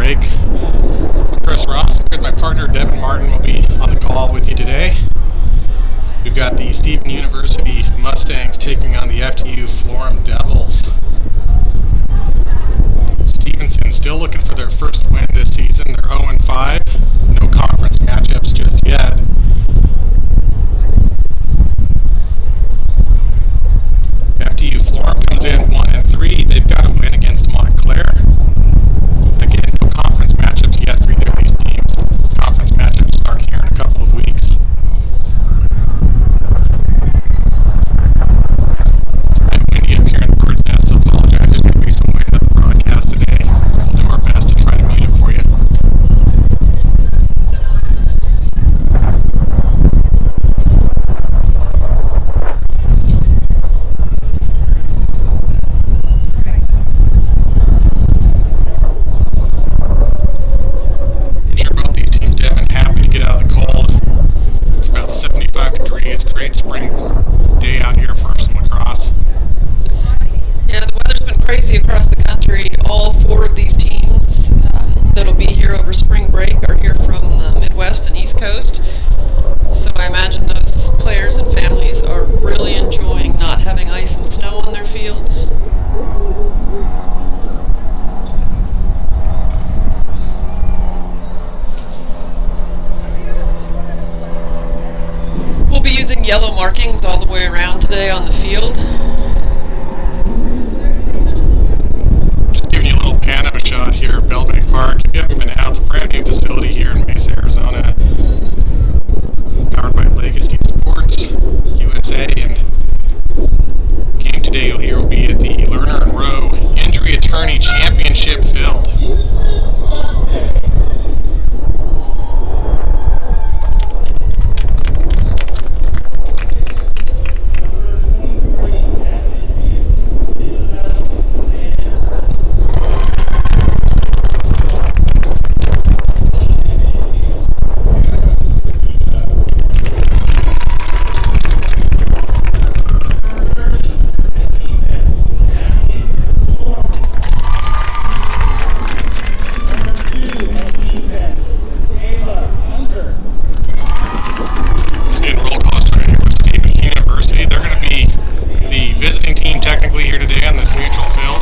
break. I'm Chris Ross, with my partner Devin Martin will be on the call with you today. We've got the Stevenson University Mustangs taking on the FDU-Florham Devils. Stevenson still looking for their first win this season. They're 0-5. No conference matchups just yet. FDU-Florham comes in 1-3. They've got a win against Montclair. Again, no conference matchups yet for either of these teams. Conference matchups start here in a couple of weeks. It's a bit windy up here in the bird's nest, so apologize. There's going to be some wind at the broadcast today. We'll do our best to try to mute it for you. It's a great spring day out here for some lacrosse. Yeah, the weather's been crazy across the country. All four of these teams that'll be here over spring break are here from the Midwest and East Coast. So I imagine those players and families are really enjoying not having ice and snow on their fields. We'll be using yellow markings all the way around today on the field. Just giving you a little panorama shot here at Bellbank Park. If you haven't been out, it's a brand new facility here in Mesa, Arizona. Powered by Legacy Sports, USA, and game today you'll hear will be at the Lerner and Rowe Injury Attorney Championship Field. Technically here today on this neutral field.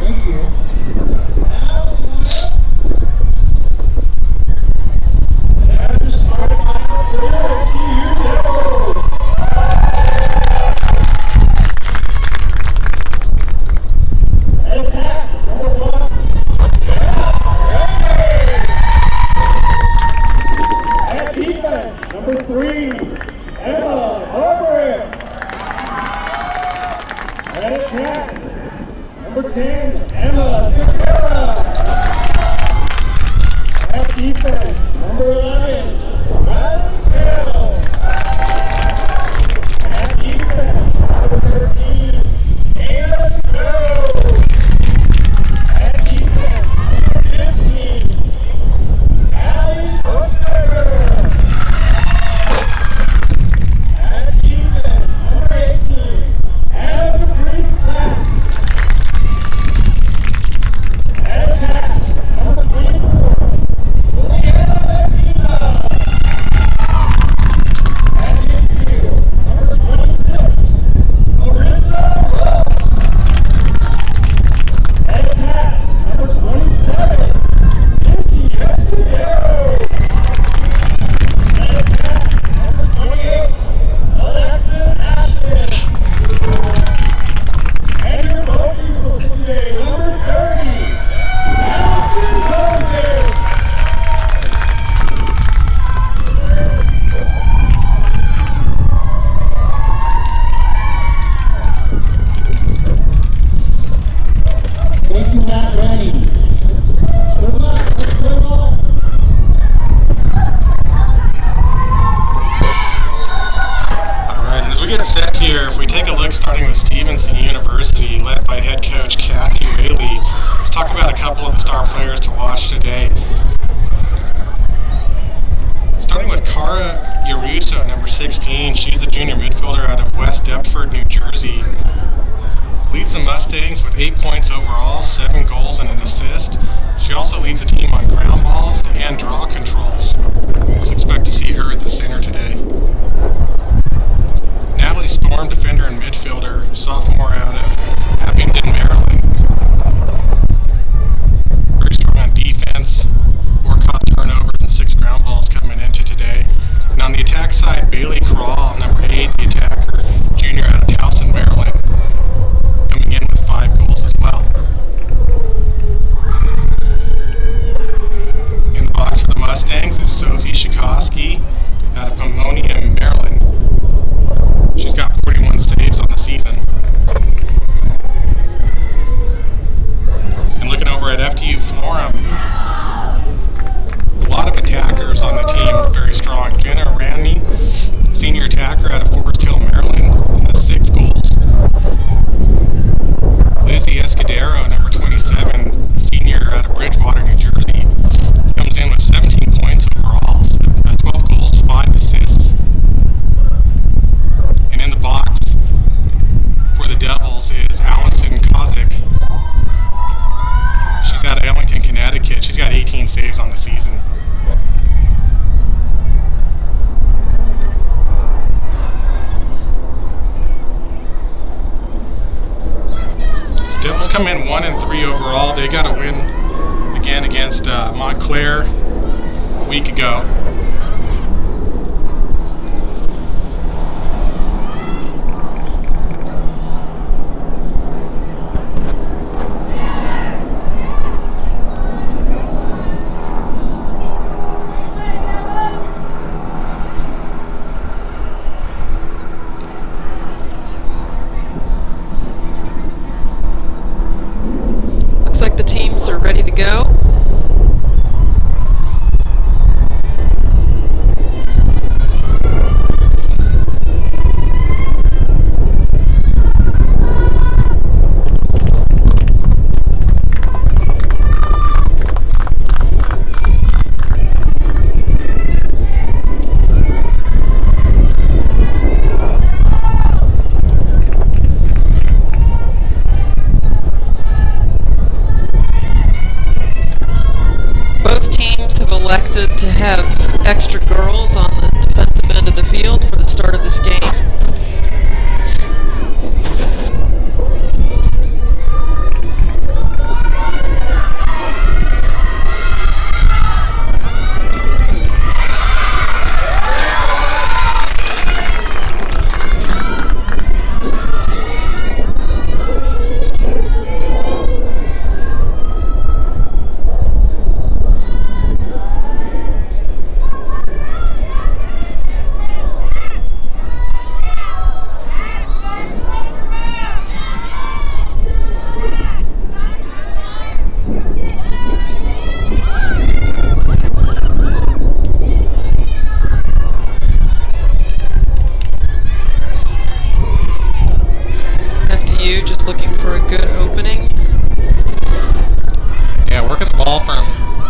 Thank you. Number 3, Emma Overett. At attack, number 10, Emma Segura. At defense, number 11, Riley Mills. At defense, number 13, Kayla Snow. At defense, number 15, Allie Sportsberger. Number 24, Juliana Medina. talk about a couple of the star players to watch today. Starting with Cara Yaruso, number 16. She's the junior midfielder out of West Deptford, New Jersey. Leads the Mustangs with 8 points overall, 7 goals and an assist. She also leads the team on ground balls and draw controls. So expect to see her at the center today. Natalie Storm, defender and midfielder, sophomore out of Abingdon, Maryland. Very strong on defense, 4 caught turnovers and 6 ground balls coming into today. And on the attack side, Bailey Crawl, number 8, the attacker, junior out of Towson, Maryland, coming in with 5 goals as well. In the box for the Mustangs is Sophie Shikoski out of Pomona, Maryland. She's got 41 saves on the season. And looking over at FDU-Florham, a lot of attackers on the team, very strong. Jenna Randy, senior attacker out of Forest Hill, Maryland, has 6 goals. Lizzie Escudero, number 27, senior out of Bridgewater, New Jersey, comes in with 17 points overall, 12 goals, 5 assists. And in the box for the Devils is Allison Kozik. She's out of Ellington, Connecticut. She's got 18 saves on the season. Devils come in 1-3 overall. They got a win again against Montclair a week ago. Are ready to go. Elected to have extra girls on the defensive end of the field for the start of this game.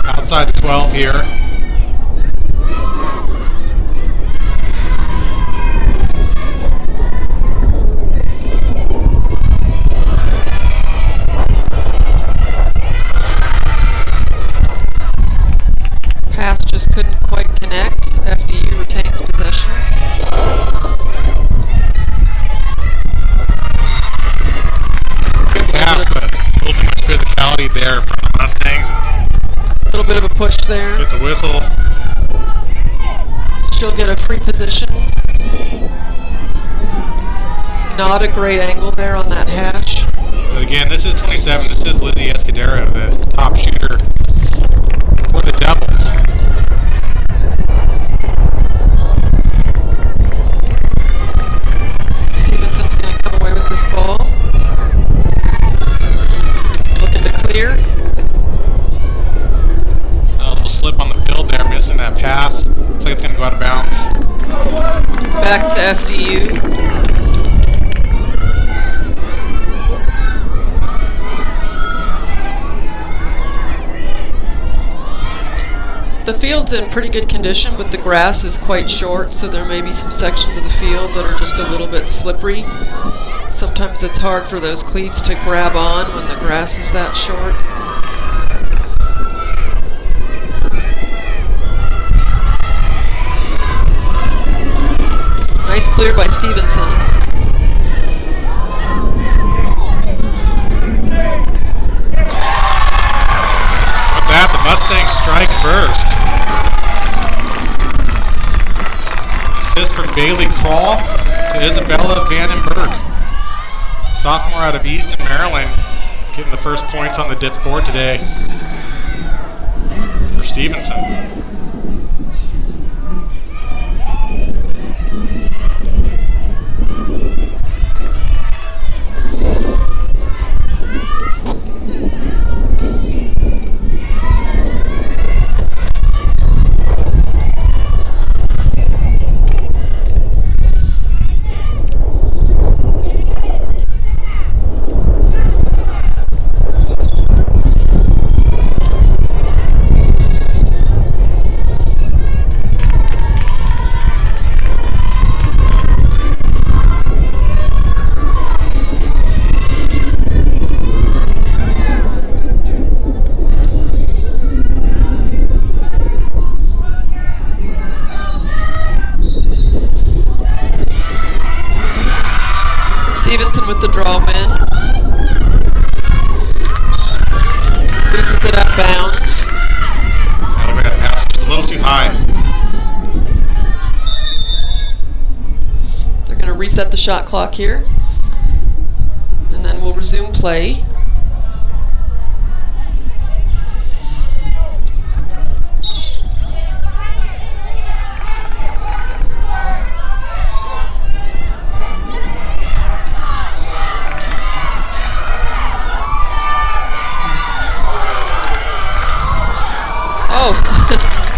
Outside the 12 here. Pass just couldn't quite connect. FDU retains possession. Good pass, but a little too much physicality there from the Mustangs. A little bit of a push there. Gets a whistle. She'll get a free position. Not a great angle there on that hash. But again, this is 27. This is Lizzie Escudero, the top shooter for the Devils. Stevenson's going to come away with this ball. Looking to clear. Slip on the field there, missing that pass. Looks like it's going to go out of bounds. Back to FDU. The field's in pretty good condition, but the grass is quite short, so there may be some sections of the field that are just a little bit slippery. Sometimes it's hard for those cleats to grab on when the grass is that short. Nice clear by Stevenson. With that, the Mustangs strike first. Assist from Bailey Kroll to Isabella Vandenberg. Sophomore out of Easton, Maryland, getting the first points on the dip board today for Stevenson. Stevenson with the draw win. Loses it out of bounds. Look at that pass, just a little too high. They're going to reset the shot clock here. And then we'll resume play.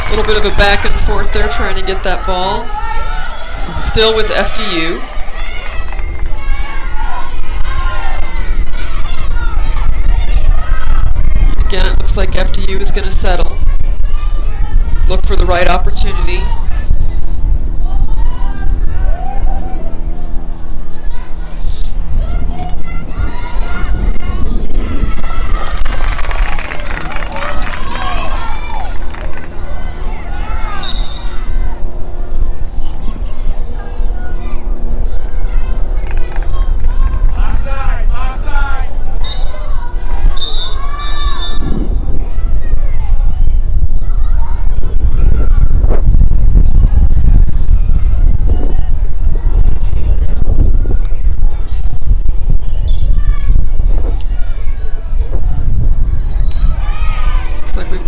A little bit of a back and forth there trying to get that ball. Still with FDU. Again, it looks like FDU is going to settle. Look for the right opportunity.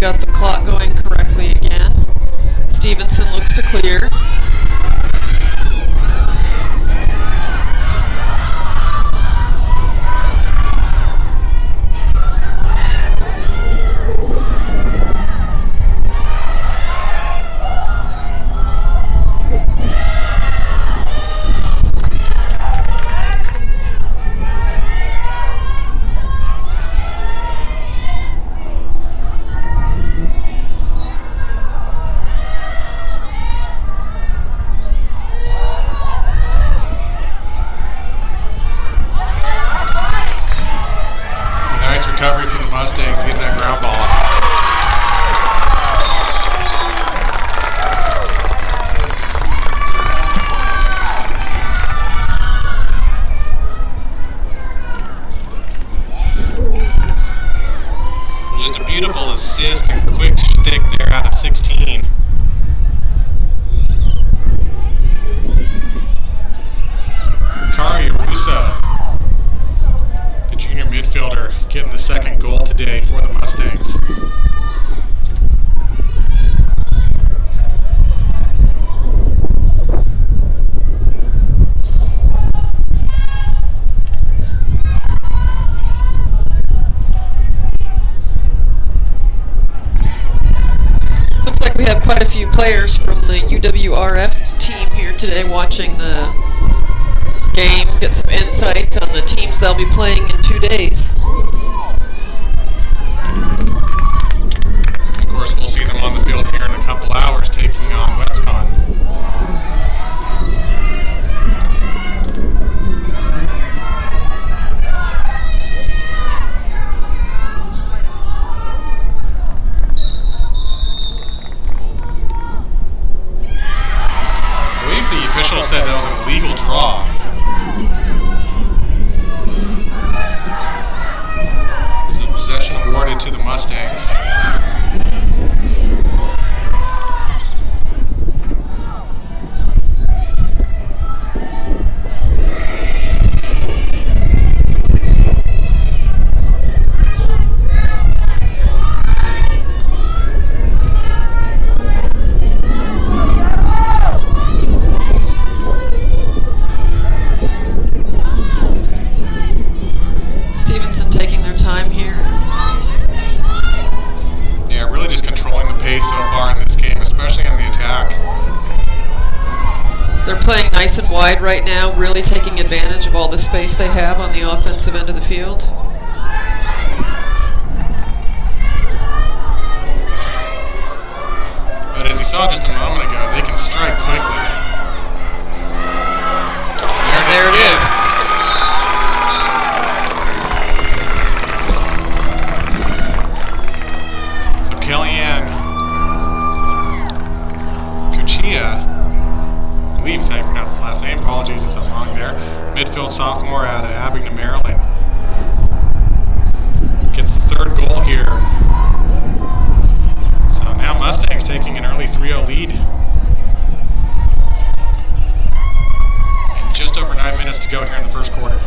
Got the clock going correctly again. Stevenson looks to clear. Recovery from the Mustangs, getting that ground ball. Just a beautiful assist and quick stick there out of 16. Kari Russo, the junior midfielder, getting the second goal today for the Mustangs. Looks like we have quite a few players from the UWRF team here today watching the game, get some insights on the teams they'll be playing in 2 days. Of course, we'll see them on the field here in a nice and wide right now, really taking advantage of all the space they have on the offensive end of the field. But as you saw just a moment ago, they can strike quickly. And there it is. So Kellyanne Kuchia, I believe is how you pronounce the last name. Apologies if I'm wrong there. Midfield sophomore out of Abingdon, Maryland. Gets the third goal here. So now Mustangs taking an early 3-0 lead. And just over 9 minutes to go here in the first quarter.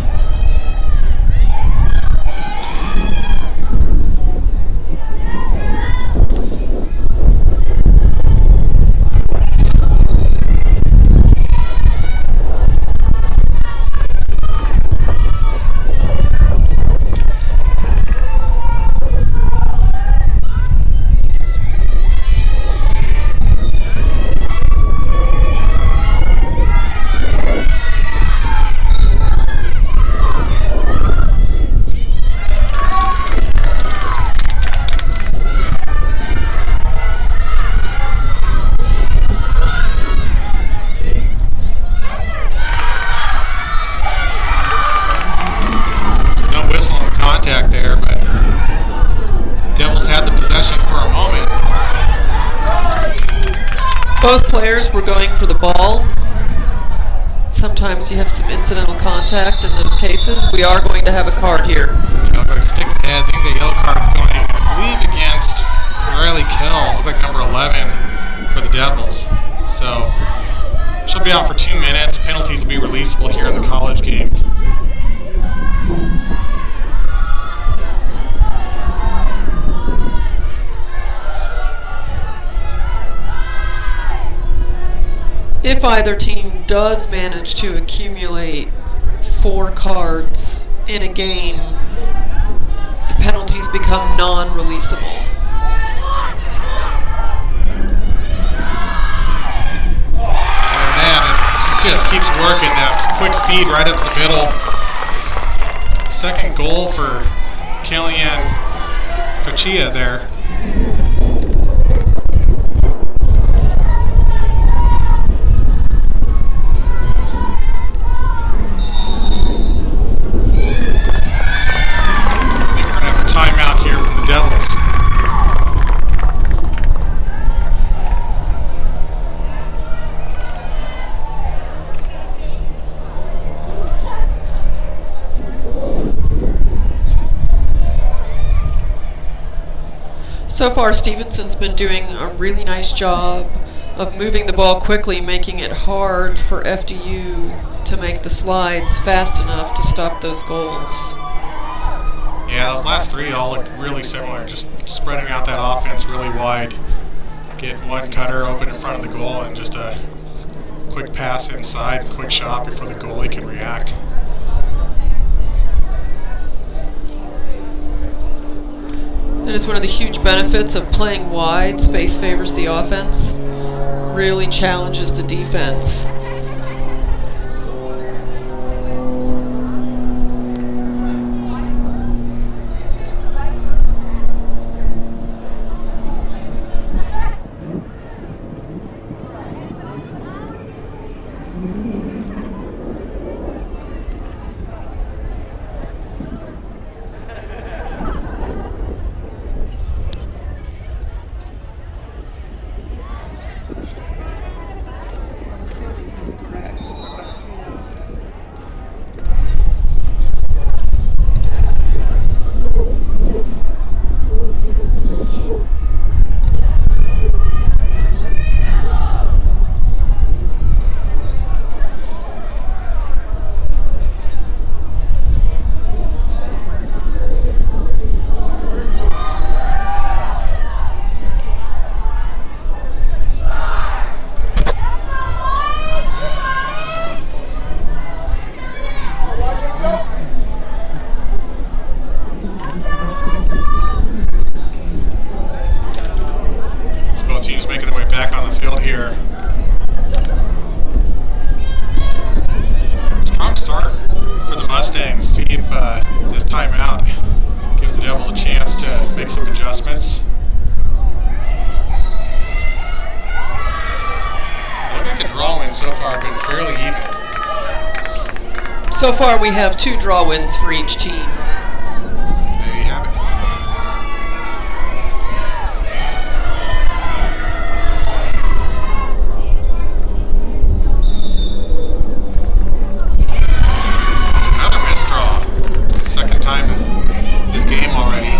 There, but Devils had the possession for a moment. Both players were going for the ball. Sometimes you have some incidental contact in those cases. We are going to have a card here. I'm going to stick the head. I think the yellow card's going, I believe, against Riley Kells. Look like number 11 for the Devils. So she'll be out for 2 minutes. Penalties will be releasable here in the college game. If either team does manage to accumulate 4 cards in a game, the penalties become non-releasable. Man, it just keeps working. That quick feed right up the middle. Second goal for Kellyanne Kuchia there. So far, Stevenson's been doing a really nice job of moving the ball quickly, making it hard for FDU to make the slides fast enough to stop those goals. Yeah, those last 3 all look really similar, just spreading out that offense really wide. Get one cutter open in front of the goal and just a quick pass inside and quick shot before the goalie can react. That is one of the huge benefits of playing wide. Space favors the offense, really challenges the defense. So far we have 2 draw wins for each team. There you have it. Another missed draw. Second time in this game already.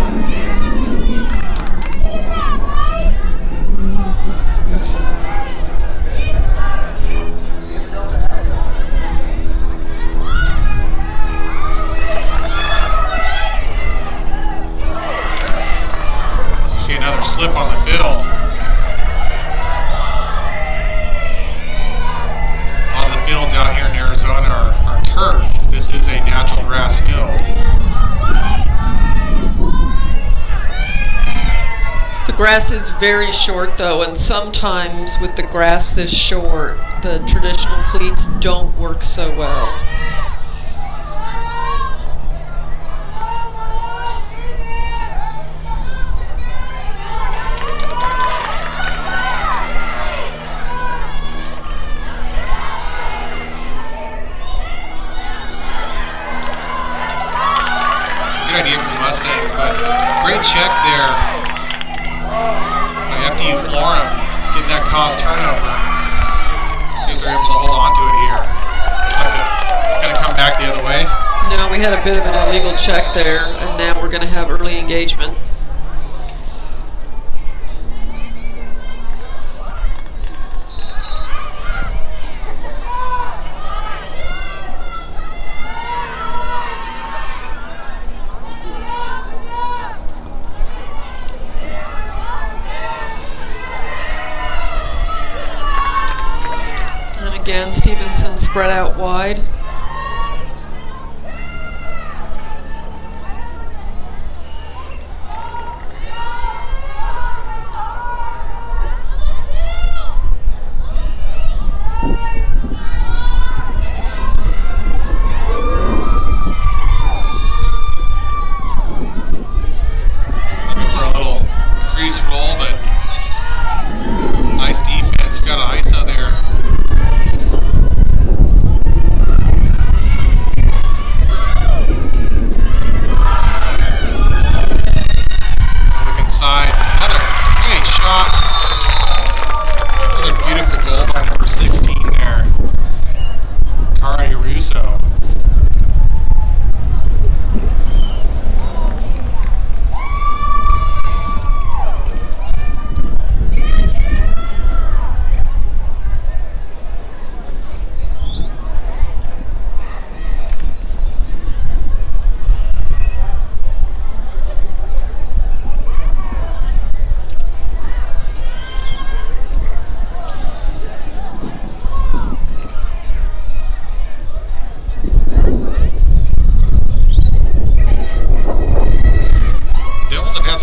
Slip on the field. All the fields out here in Arizona are turf. This is a natural grass field. The grass is very short though, and sometimes with the grass this short, the traditional cleats don't work so well. Idea from the Mustangs, but great check there by FDU-Florham, getting that caused turnover. See if they're able to hold on to it here. Looks like it's going to come back the other way. No, we had a bit of an illegal check there, and now we're going to have early engagement. Again, Stevenson spread out wide. Looking for a little crease roll, but nice defense. We've got an ISO there. Another great shot. Another beautiful goal by number 16 there. Kara Russo.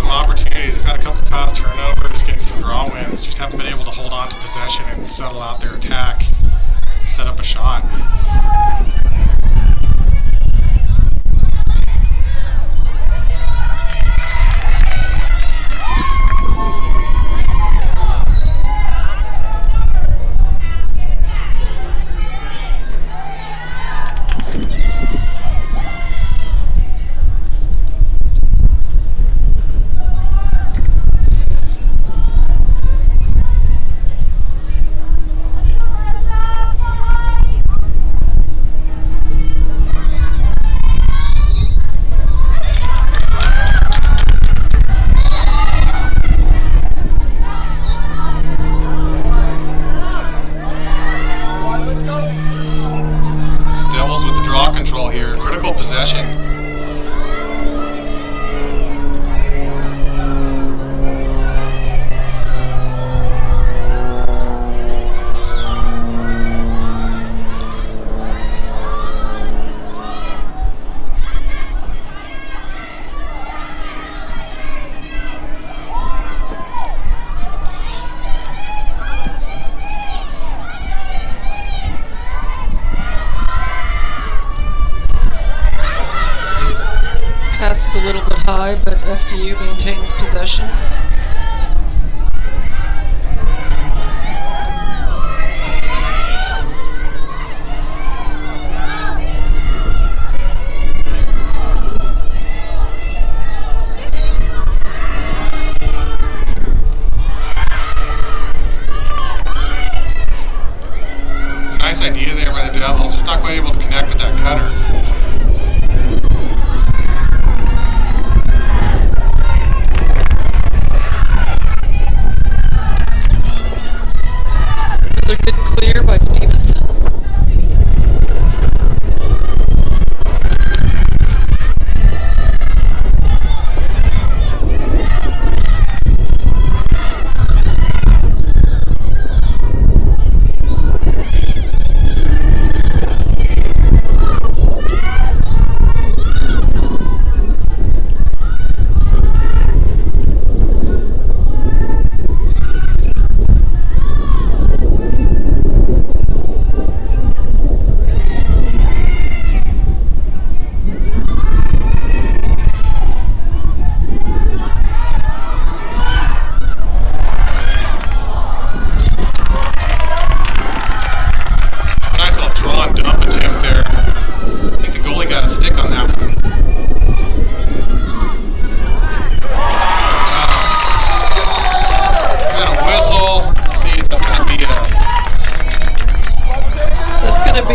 Opportunities. They've had a couple of caused turnovers, getting some draw wins, just haven't been able to hold on to possession and settle out their attack, set up a shot. Control here, critical possession. A little bit high, but FDU maintains possession. that cutter. Another good clear by Stevenson.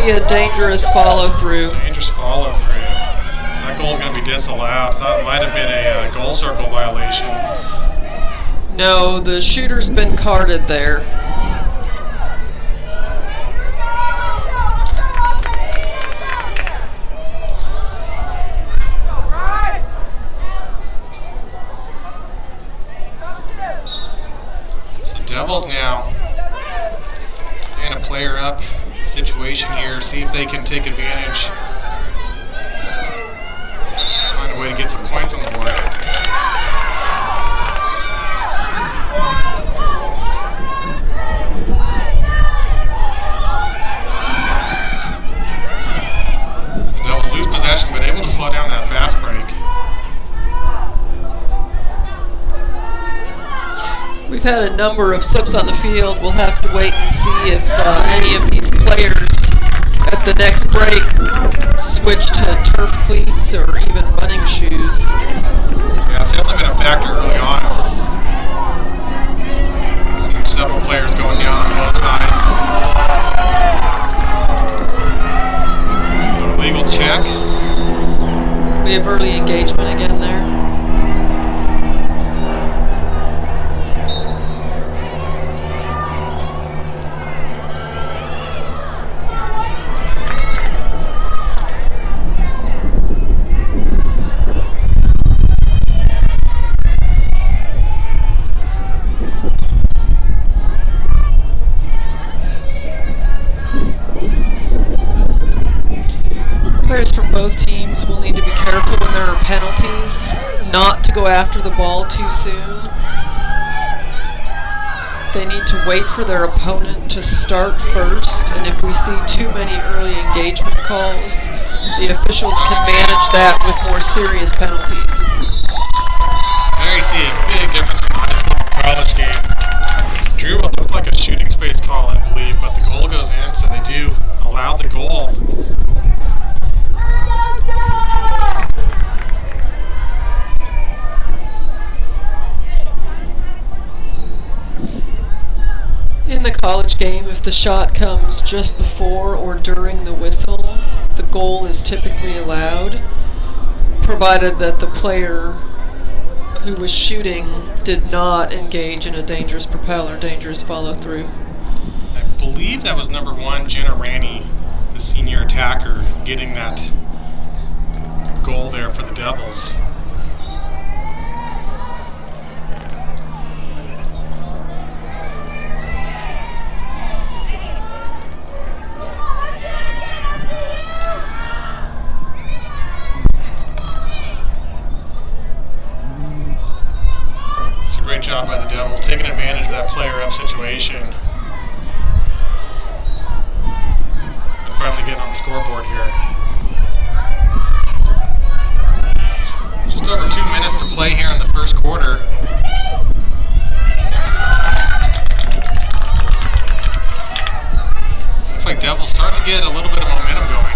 A dangerous follow through. Dangerous follow through. So that goal's going to be disallowed. I thought it might have been a goal circle violation. No, the shooter's been carded there. So Devils now and a player up situation here, see if they can take advantage, find a way to get some points on the board. So Devils lose possession, but able to slow down that fast break. We've had a number of subs on the field. We'll have to wait and see if any of these players at the next break switch to turf cleats or even running shoes. Yeah, it's definitely been a factor early on. Seen several players going down on both sides. So illegal check. We have early engagement again there. Players from both teams will need to be careful when there are penalties, not to go after the ball too soon. They need to wait for their opponent to start first, and if we see too many early engagement calls, the officials can manage that with more serious penalties. There you see a big difference from the high school and college game. Drew what looked like a shooting space call, I believe, but the goal goes in, so they do allow the goal. In the college game, if the shot comes just before or during the whistle, the goal is typically allowed, provided that the player who was shooting did not engage in a dangerous propel or dangerous follow-through. I believe that was number 1, Jenna Ranney, the senior attacker, getting that goal there for the Devils. Great job by the Devils, taking advantage of that player-up situation. And finally getting on the scoreboard here. Just over 2 minutes to play here in the first quarter. Looks like Devils starting to get a little bit of momentum going.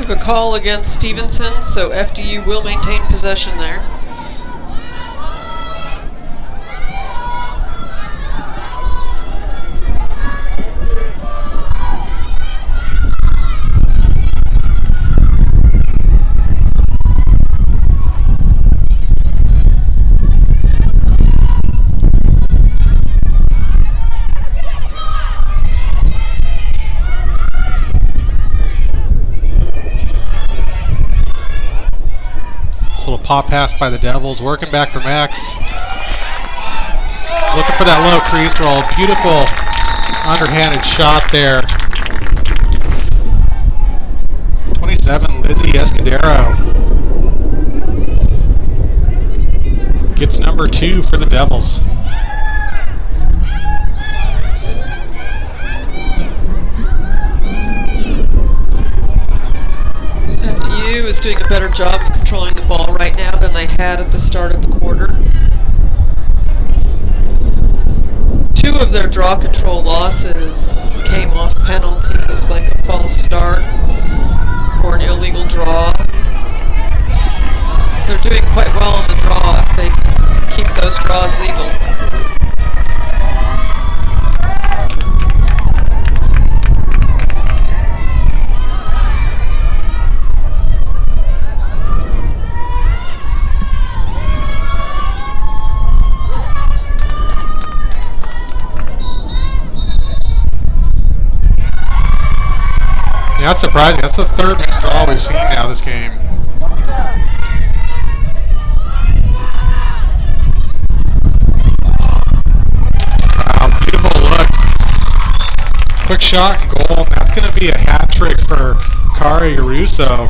A call against Stevenson, so FDU will maintain possession there. pop pass by the Devils. Working back for Max. Looking for that low crease roll. Beautiful underhanded shot there. 27, Lizzie Escudero. Gets number 2 for the Devils. FDU is doing a better job of controlling the ball right now than they had at the start of the quarter. 2 of their draw control losses came off penalties, like a false start or an illegal draw. They're doing quite well on the draw if they keep those draws legal. Yeah, that's surprising. That's the 3rd missed draw we've seen now this game. Wow, beautiful look. Quick shot and goal. And that's going to be a hat trick for Kari Russo.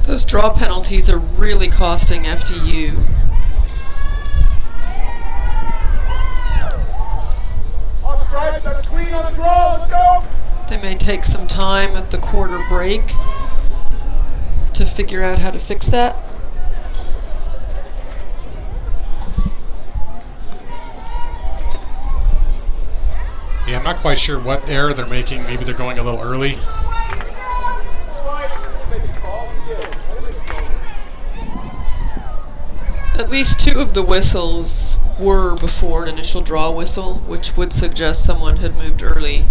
Those draw penalties are really costing FDU. That's clean on the draw, let's go! They may take some time at the quarter break to figure out how to fix that. Yeah, I'm not quite sure what error they're making. Maybe they're going a little early. At least 2 of the whistles were before an initial draw whistle, which would suggest someone had moved early.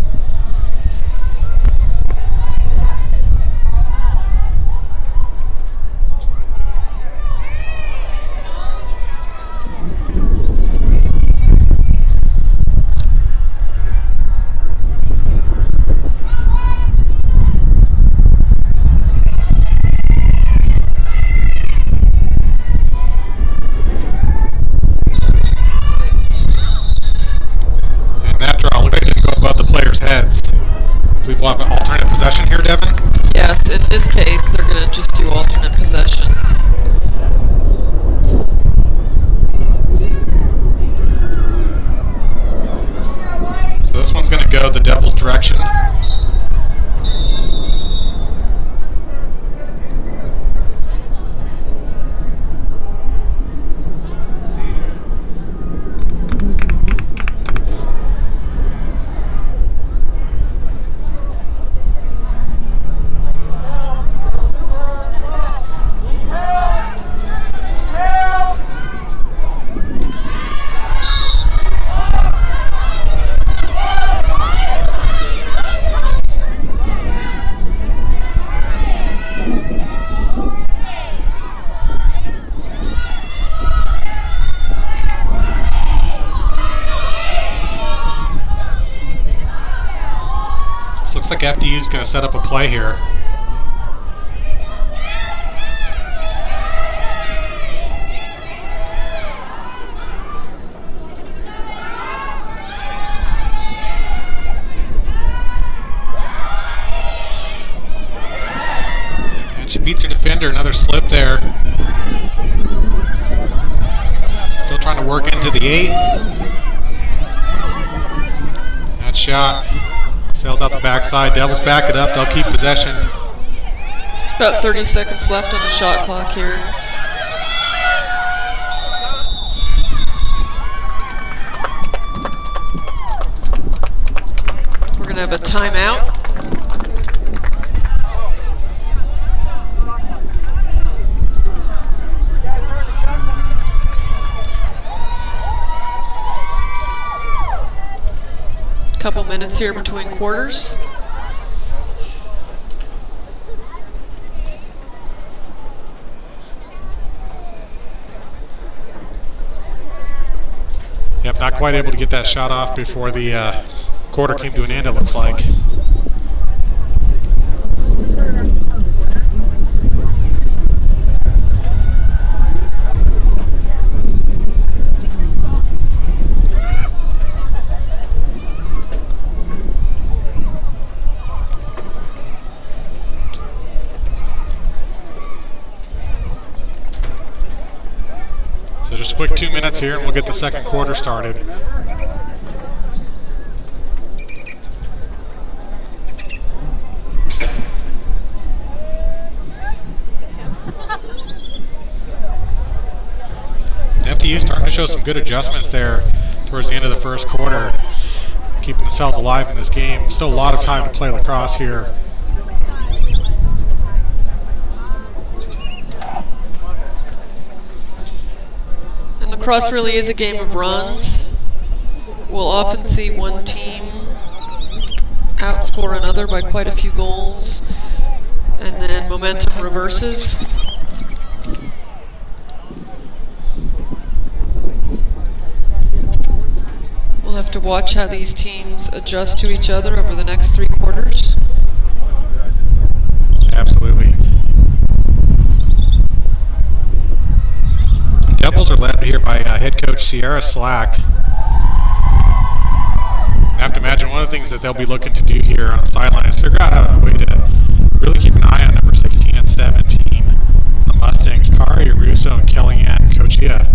Heads. I believe we'll have an alternate possession here, Devin? Yes, in this case, they're going to just do alternate possession. So this one's going to go the Devils' direction. Looks like FDU is going to set up a play here. And she beats her defender. Another slip there. Still trying to work into the 8. That shot. Sails out the backside. Devils back it up. They'll keep possession. About 30 seconds left on the shot clock here. We're going to have a timeout. Couple minutes here between quarters. Yep, not quite able to get that shot off before the quarter came to an end, it looks like. So just a quick 2 minutes here and we'll get the second quarter started. FDU starting to show some good adjustments there towards the end of the first quarter, keeping themselves alive in this game. Still a lot of time to play lacrosse here. And lacrosse really is a game of runs. We'll often see one team outscore another by quite a few goals, and then momentum reverses. We'll have to watch how these teams adjust to each other over the next 3 quarters. Absolutely. Devils are led here by head coach Sierra Slack. I have to imagine one of the things that they'll be looking to do here on the sideline is figure out a way to really keep an eye on number 16 and 17, the Mustangs, Kari Russo and Kellyanne Kochia.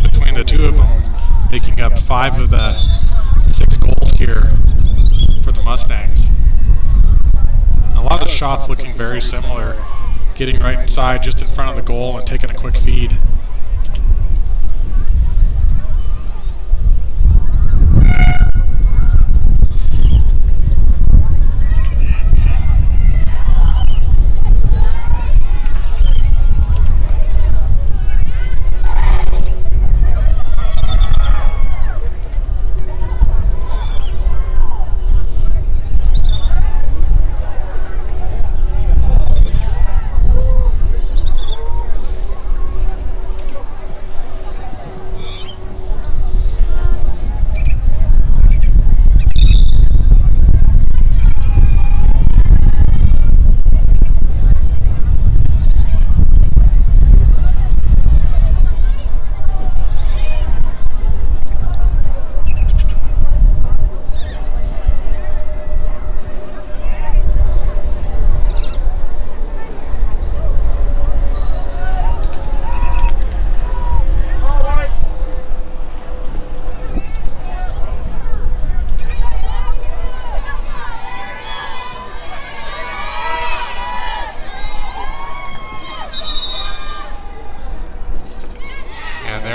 Between the two of them, making up 5 of the 6 goals here for the Mustangs. A lot of the shots looking very similar, getting right inside just in front of the goal and taking a quick feed.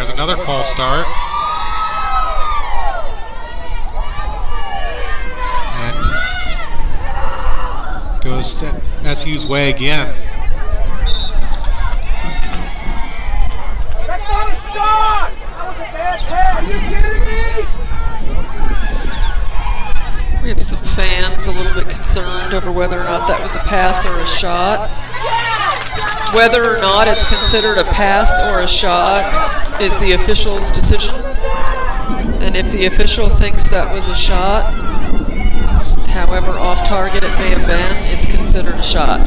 Another false start. And goes SU's way again. That's not a shot! That was a bad pass! Are you kidding me? We have some fans a little bit concerned over whether or not that was a pass or a shot. Whether or not it's considered a pass or a shot is the official's decision. And if the official thinks that was a shot, however off target it may have been, it's considered a shot.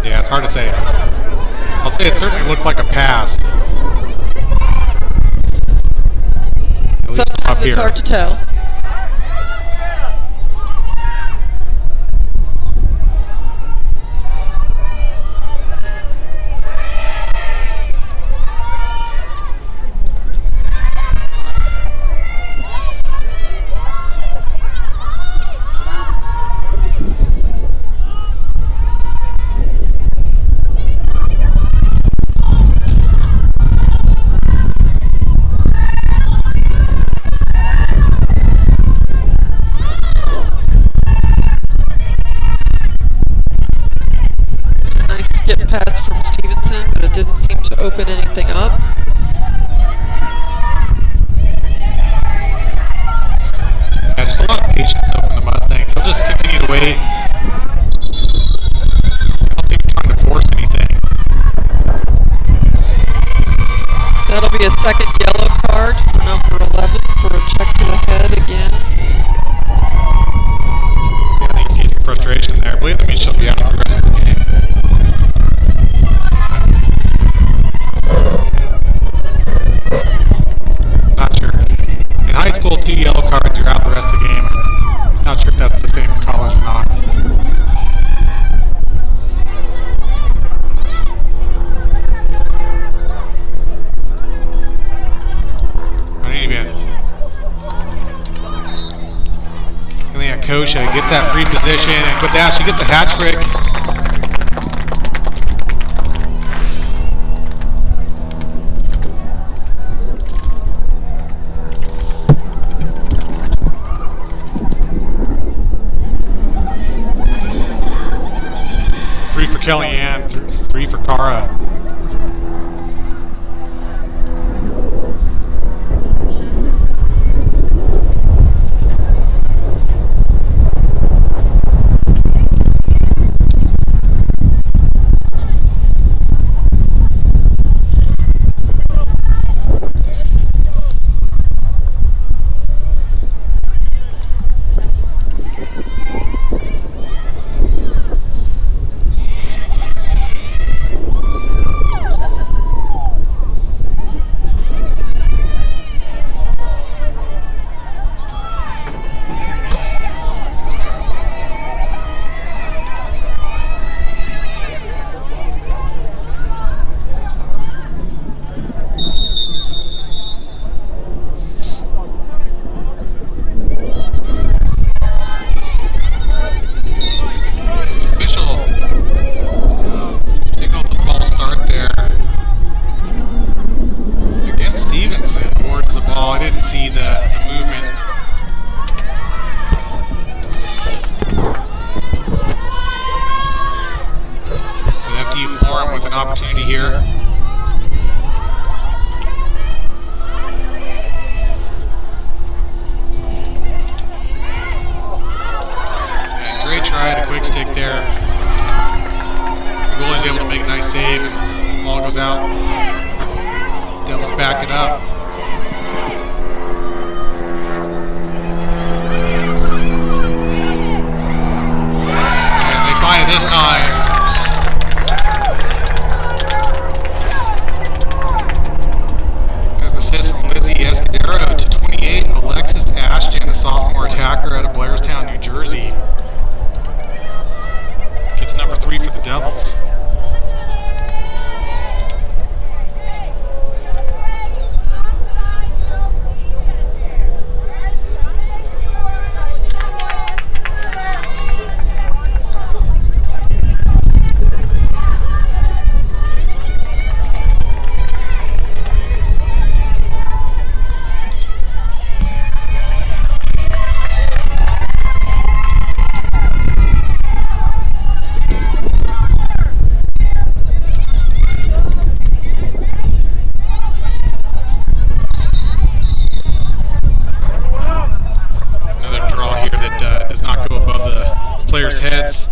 Yeah, it's hard to say. I'll say it certainly looked like a pass. Sometimes it's hard to tell. second yellow card for number 11 for a check to the head again. Yeah, I think you see some frustration there. I believe that means she'll be out for the rest of the game. Not sure. In high school, 2 yellow cards, you're out the rest of the game. Not sure if that's the same in college or not. Kosha gets that free position, and with that, she gets a hat trick. So 3 for Kellyanne, 3 for Cara. Opportunity here. And great try at a quick stick there. The goalie's able to make a nice save, and the ball goes out. Devils back it up. And they find it this time. Escudero to 28, Alexis Ashton, a sophomore attacker out of Blairstown, New Jersey. Gets number 3 for the Devils. Players' heads.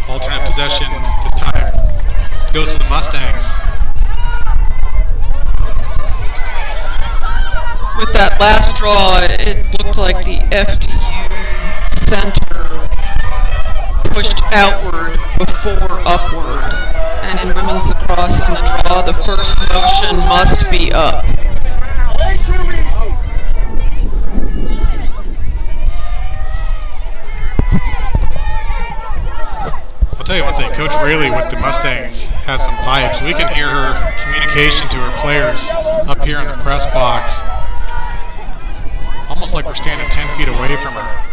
Alternate possession this time goes to the Mustangs. With that last draw, it looked like the FDU center pushed outward before upward. And in women's lacrosse on the draw, the first motion must be up. I'll tell you one thing, Coach Rayleigh with the Mustangs has some pipes. We can hear her communication to her players up here in the press box. Almost like we're standing 10 feet away from her.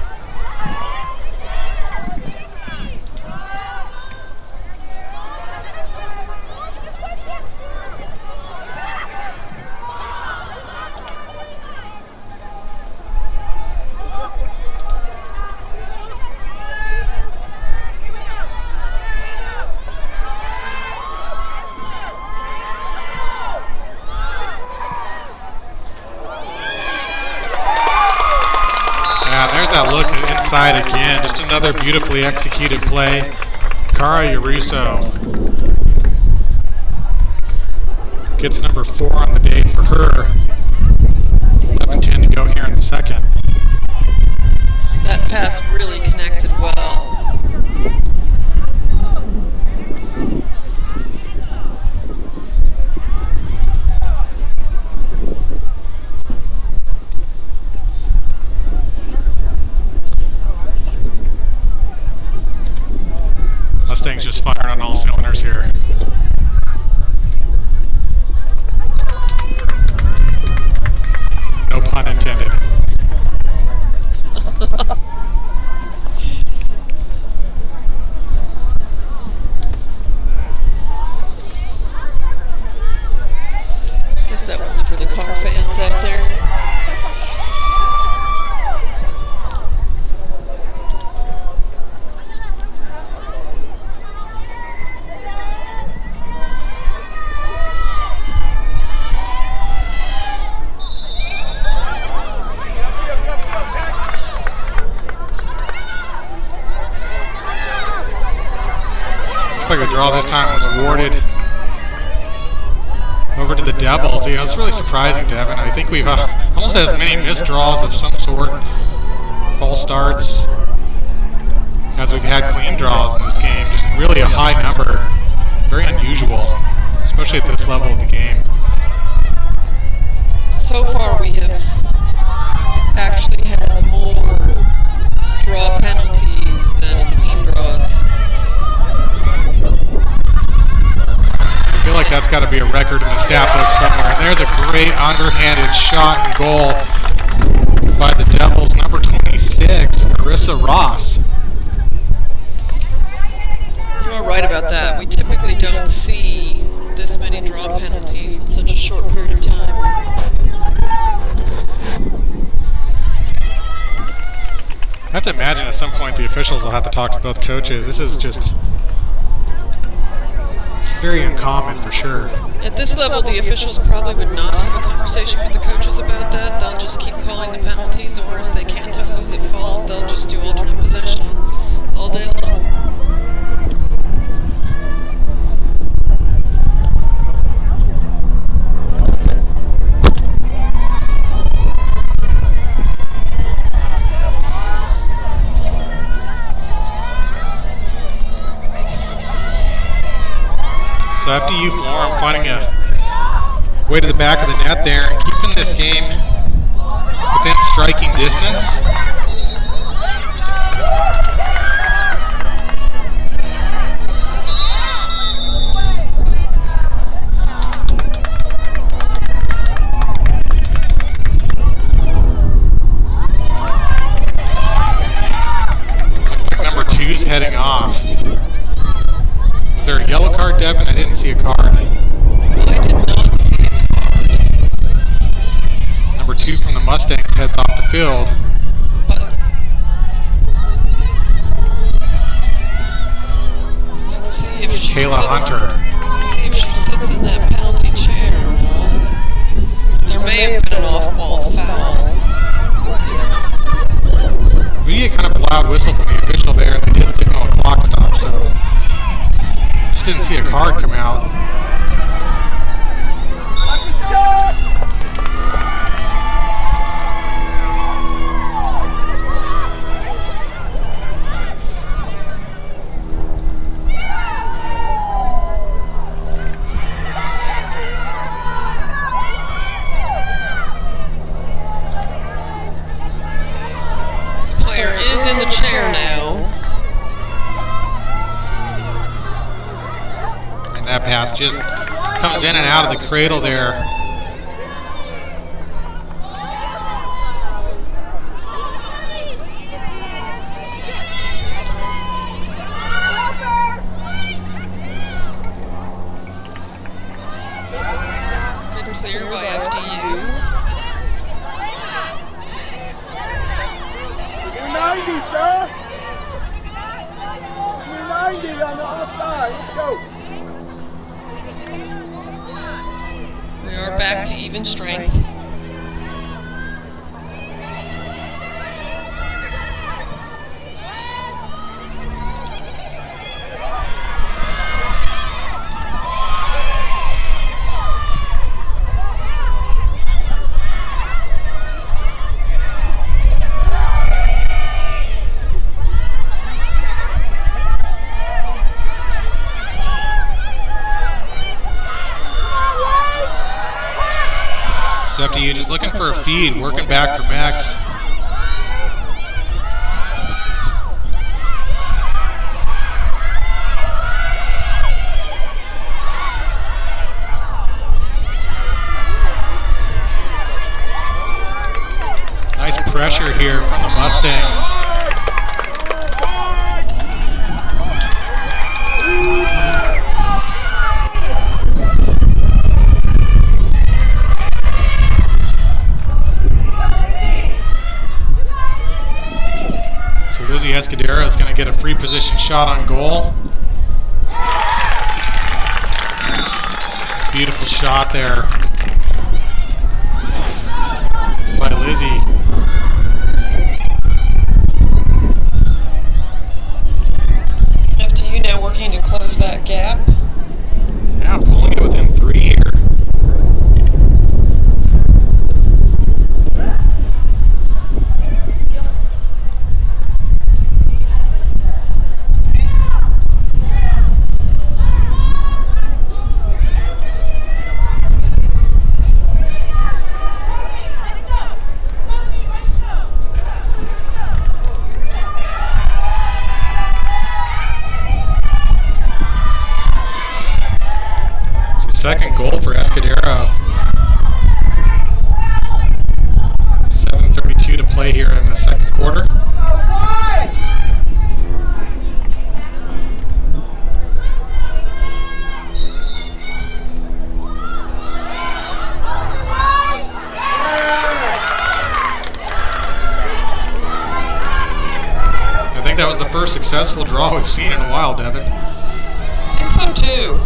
There's that look inside again. Just another beautifully executed play. Cara Yaruso. Gets number 4 on the day for her. 11:10 to go here in the second. That pass really connected well. Mustang's just firing on all cylinders here. No pun intended. Guess that one's for the car fans out there. Looks like the draw this time was awarded over to the Devils. Yeah, it's really surprising, Devin. I think we've almost had as many missed draws of some sort, false starts, as we've had clean draws in this game. Just really a high number. Very unusual, especially at this level of the game. So far we have actually had more draw penalties than clean draws. I feel like that's got to be a record in the stat book somewhere. And there's a great underhanded shot and goal by the Devils, number 26, Marissa Ross. You are right about that. We typically don't see this many draw penalties in such a short period of time. I have to imagine at some point the officials will have to talk to both coaches. This is just very uncommon for sure. At this level, the officials probably would not have a conversation with the coaches about that. They'll just keep calling the penalties, or if they can't tell who's at fault, they'll just do alternate possession all day long. So FDU-Florham finding a way to the back of the net there and keeping this game within striking distance. Looks like number 2's heading off. Is there a yellow card, Devin? I didn't see a card. I did not see a card. Number 2 from the Mustangs heads off the field. But let's see if she Kayla Hunter. Let's see if she sits in that penalty chair or not. There may have been an off-ball foul. We get kind of a loud whistle from the official there, and they did signal a clock stop, so just didn't see a card come out. That's a shot! The player is in the chair now. And that pass just comes in and out of the cradle there. Good clear by FDU. 290, sir! 290 on the outside. Let's go. We are back to even strength. FDU, just looking for a feed, working back for Max. Nice pressure here from the Mustangs. Escudero is going to get a free position shot on goal. Beautiful shot there by Lizzie. FDU now working to close that gap. Yeah, pulling it within 3 here. Second goal for Escudero. 7:32 to play here in the second quarter. I think that was the first successful draw we've seen in a while, Devin. I think so too.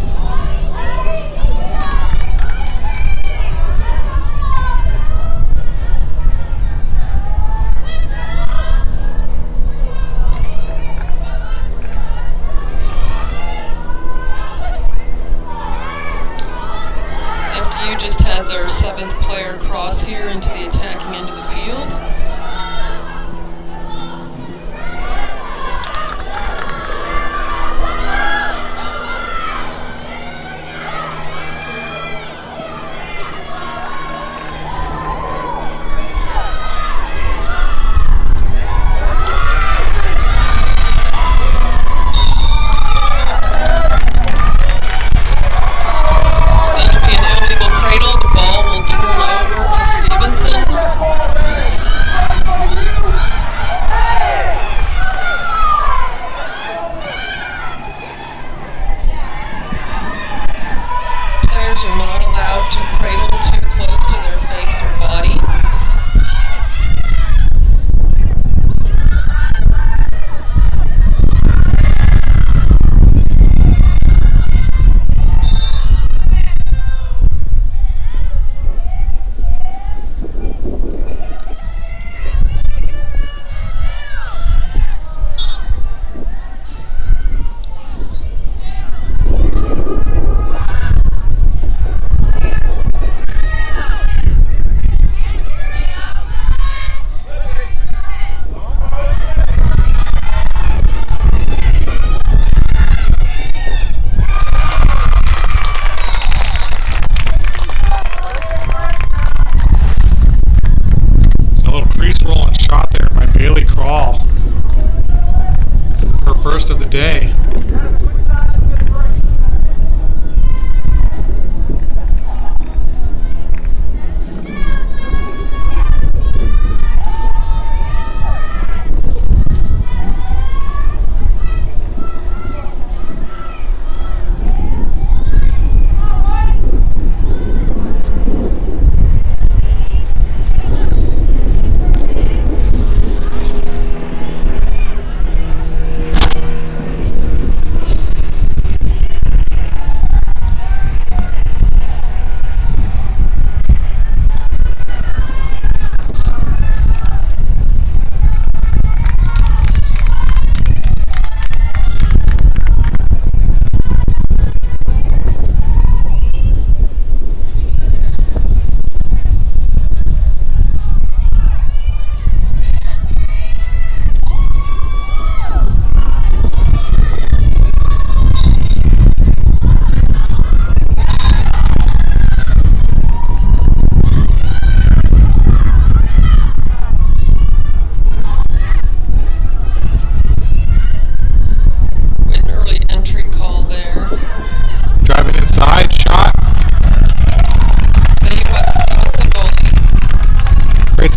FDU just had their 7th player cross here into the attacking end of the field. Stevenson. Players are not allowed to cradle too close to their face or body. First of the day.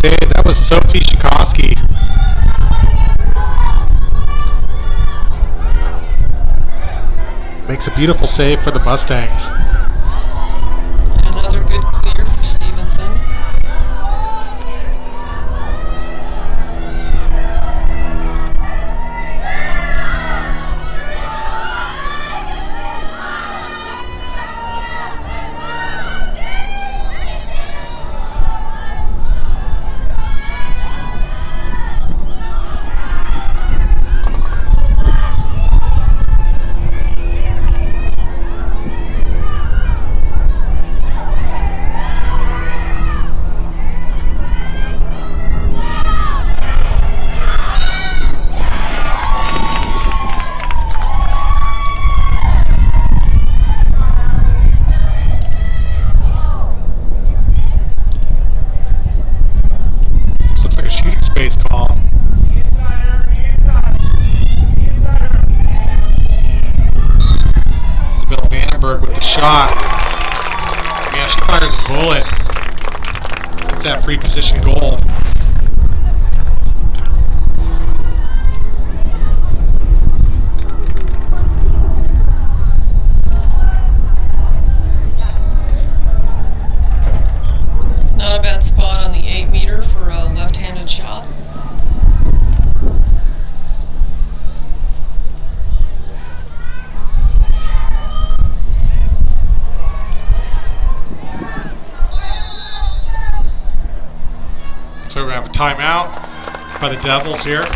Great save. That was Sophie Shikoski. Makes a beautiful save for the Mustangs. And another good clear for Stevenson. Yeah, she fires a bullet. Gets that free position goal. Not a bad spot on the 8 meter for a left-handed shot. So we're going to have a timeout by the Devils here.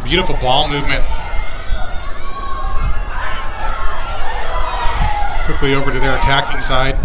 Beautiful ball movement. Quickly over to their attacking side.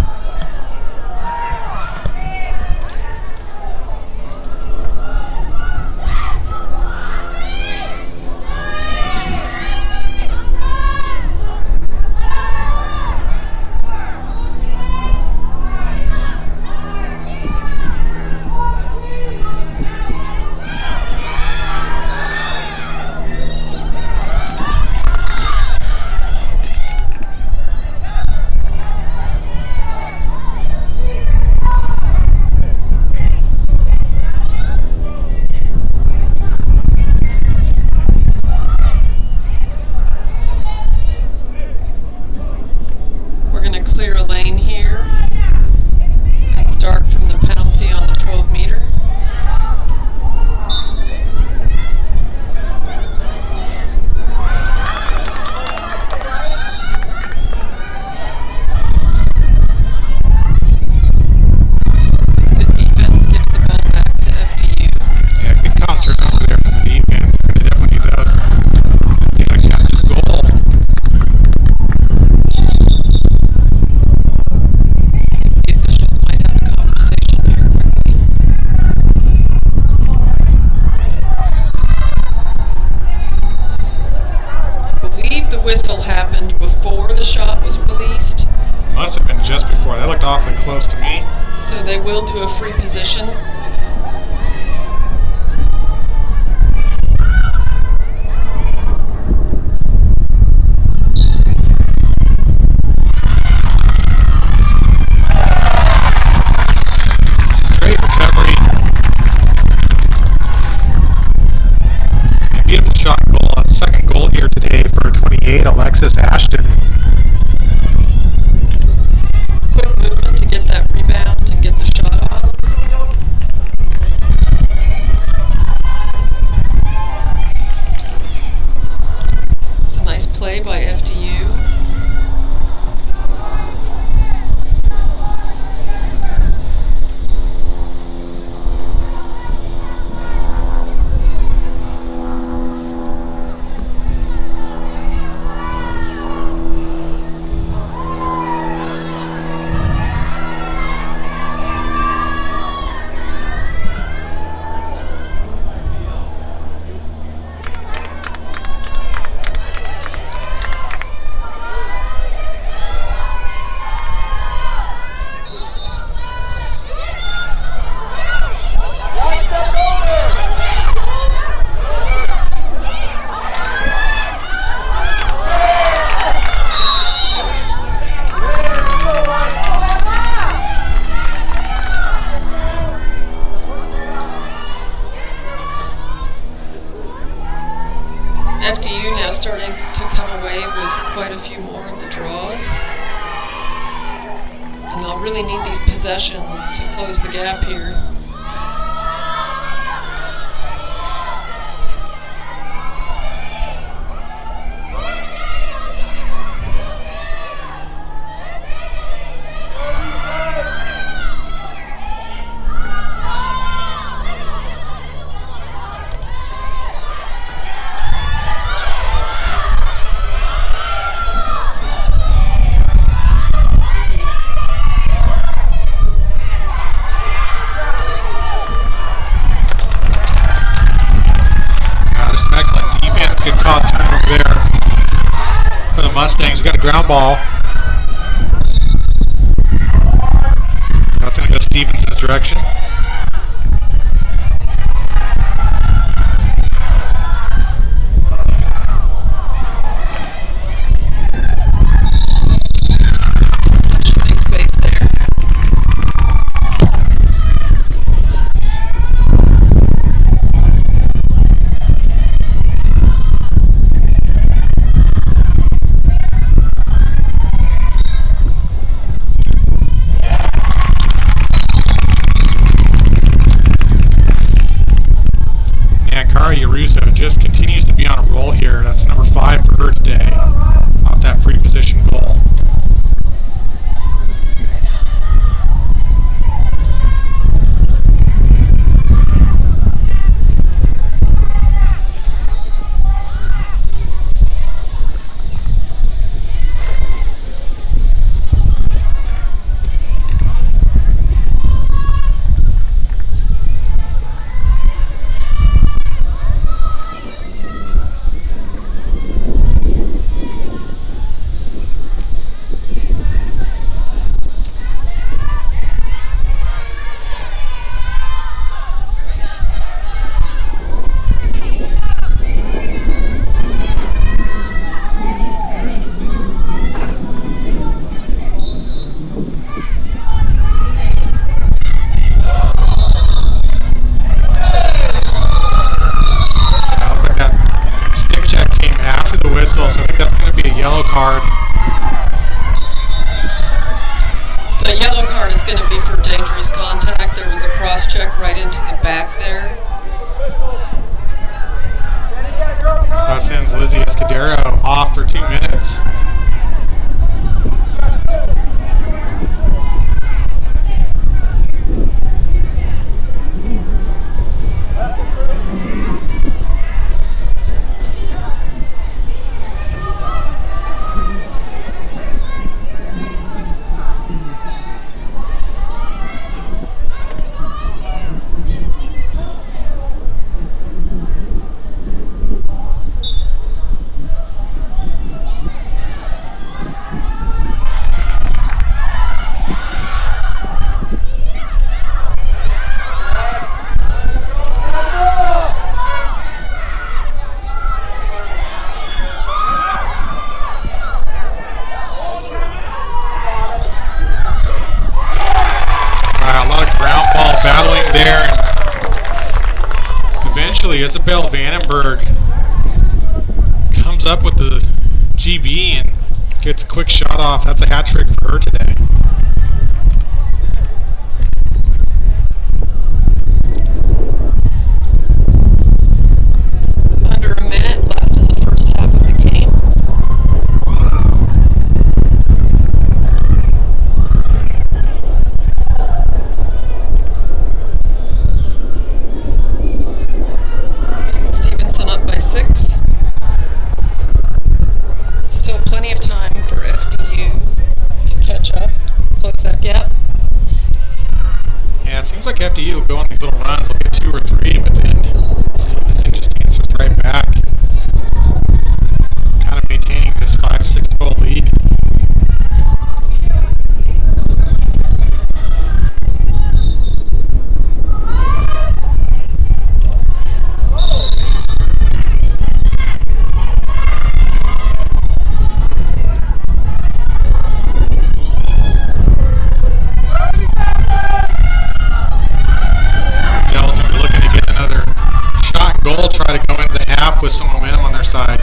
Boy, that looked awfully close to me. So they will do a free position. Great recovery. And beautiful shot goal. Second goal here today for 28, Alexis Ashton. Quick movement to get that rebound and get the shot off. It's a nice play by FDU. FDU now starting to come away with quite a few more of the draws. And they'll really need these possessions to close the gap here. Mustangs. We've got a ground ball. That's going to go Stevenson's direction. Shooting space there. Just continues to be on a roll here. That's number 5 for her today off that free position goal. Card. The yellow card is going to be for dangerous contact. There was a cross check right into the back there. So that sends Lizzie Escudero off for 2 minutes. Isabel Vandenberg comes up with the GB and gets a quick shot off. That's a hat trick for her today. Under a minute left in the first half of the game. Stevenson up by 6. Still plenty of time for FDU to catch up, close that gap. Yeah, it seems like FDU will go on these little runs. They'll get 2 or 3, but then Stevenson just answers right back. Kind of maintaining this 5-6 goal lead. Goal, try to go into the half with some momentum on their side.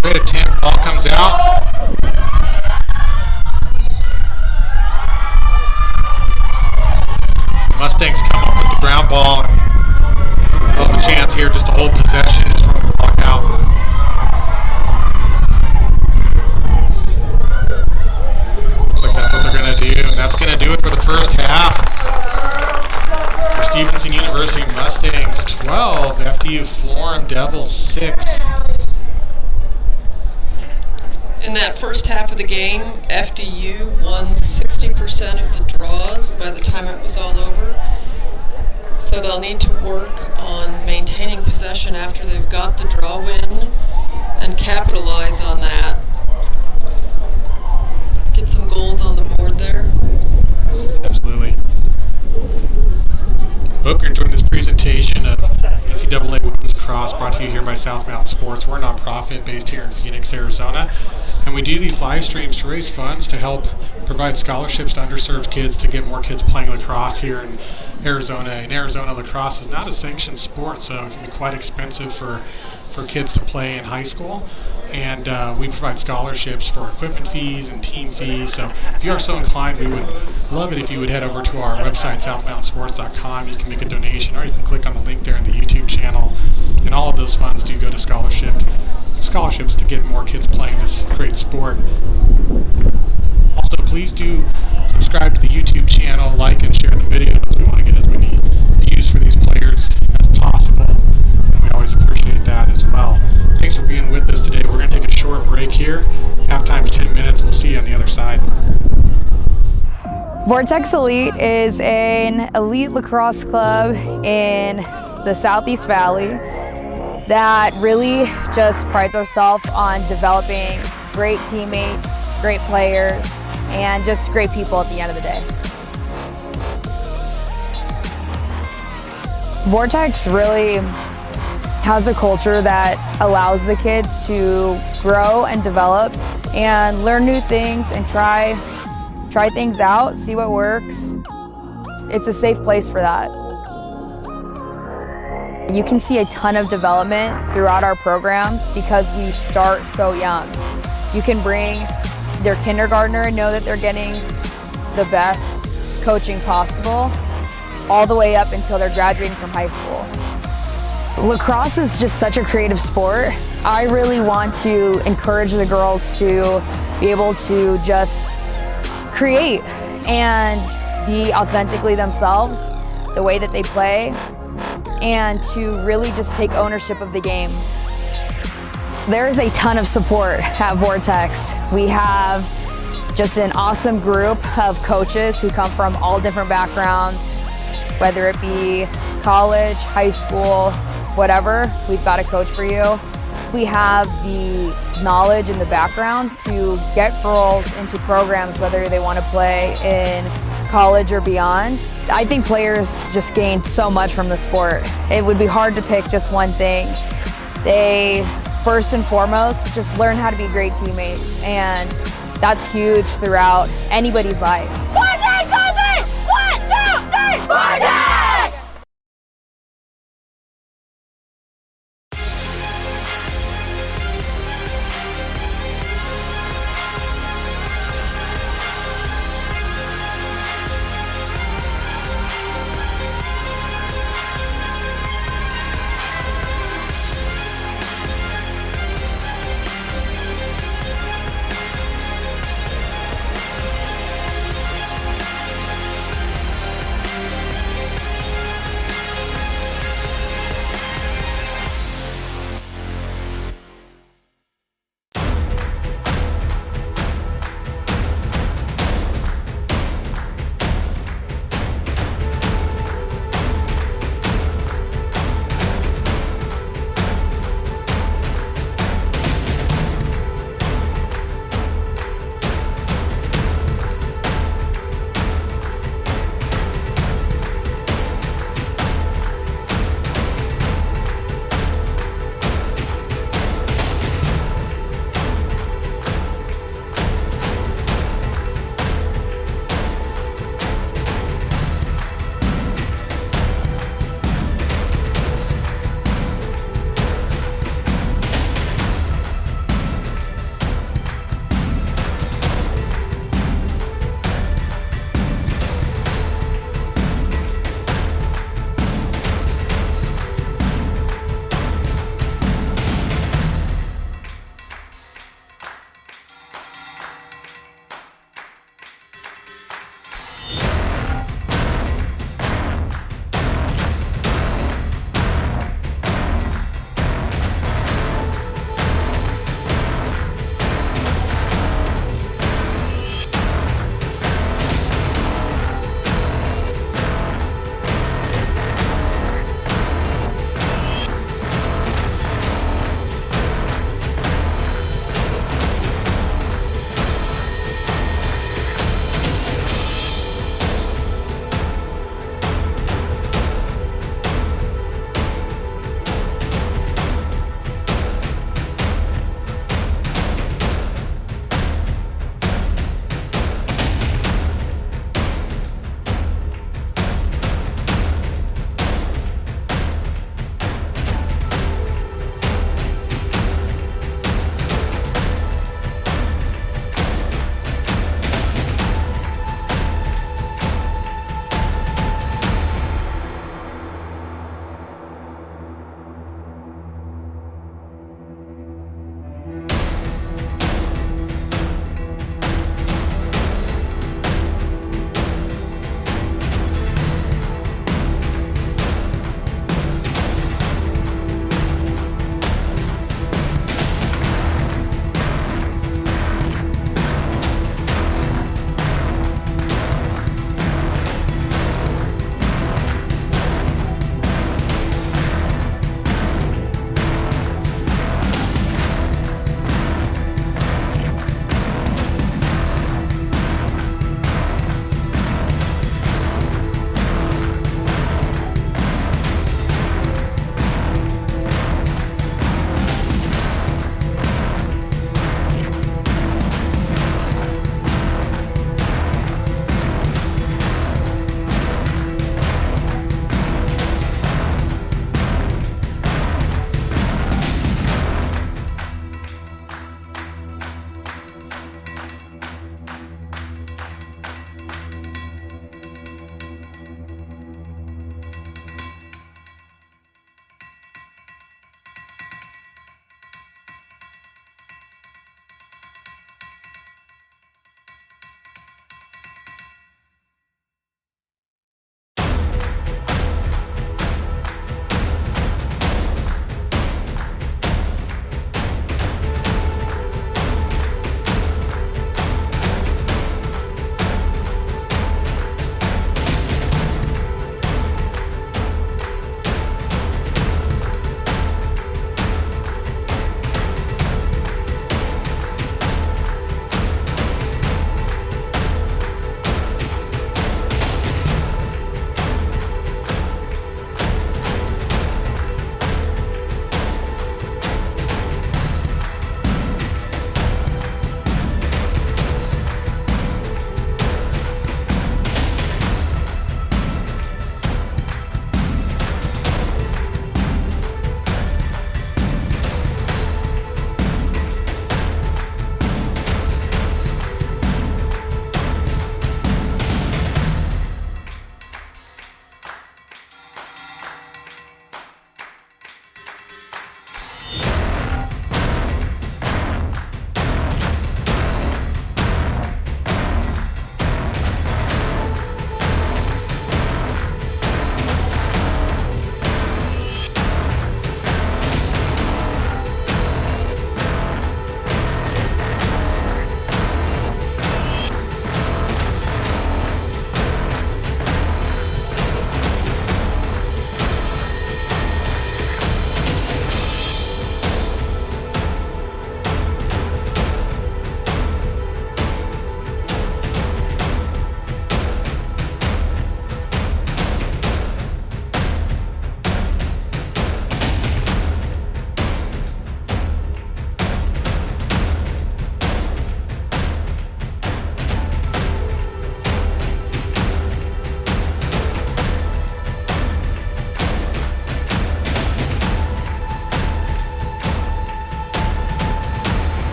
Great attempt, ball comes out. The Mustangs come up with the ground ball and we'll have a chance here just to hold possession, just run the clock out. Like that's what they're going to do, and that's going to do it for the first half. For Stevenson University Mustangs 12, FDU-Florham Devils 6. In that first half of the game, FDU won 60% of the draws by the time it was all over. So they'll need to work on maintaining possession after they've got the draw win and capitalize on that. Get some goals on the board there. Absolutely. Hope you're enjoying this presentation of NCAA Women's Cross, brought to you here by South Mountain Sports. We're a nonprofit based here in Phoenix, Arizona, and we do these live streams to raise funds to help provide scholarships to underserved kids to get more kids playing lacrosse here in Arizona. In Arizona, lacrosse is not a sanctioned sport, so it can be quite expensive for kids to play in high school. And we provide scholarships for equipment fees and team fees. So if you are so inclined, we would love it if you would head over to our website, southmountainsports.com. You can make a donation, or you can click on the link there in the YouTube channel. And all of those funds do go to scholarships to get more kids playing this great sport. Also, please do subscribe to the YouTube channel, like and share the videos. We want to get as many views for these players as possible. And we always appreciate that as well. Thanks for being with us today. We're going to take a short break here. Halftime's 10 minutes. We'll see you on the other side. Vortex Elite is an elite lacrosse club in the Southeast Valley that really just prides ourselves on developing great teammates, great players, and just great people at the end of the day. Vortex really has a culture that allows the kids to grow and develop and learn new things and try things out, see what works. It's a safe place for that. You can see a ton of development throughout our program because we start so young. You can bring their kindergartner and know that they're getting the best coaching possible all the way up until they're graduating from high school. Lacrosse is just such a creative sport. I really want to encourage the girls to be able to just create and be authentically themselves, the way that they play, and to really just take ownership of the game. There is a ton of support at Vortex. We have just an awesome group of coaches who come from all different backgrounds, whether it be college, high school, whatever, we've got a coach for you. We have the knowledge and the background to get girls into programs, whether they want to play in college or beyond. I think players just gain so much from the sport. It would be hard to pick just one thing. They, first and foremost, just learn how to be great teammates, and that's huge throughout anybody's life.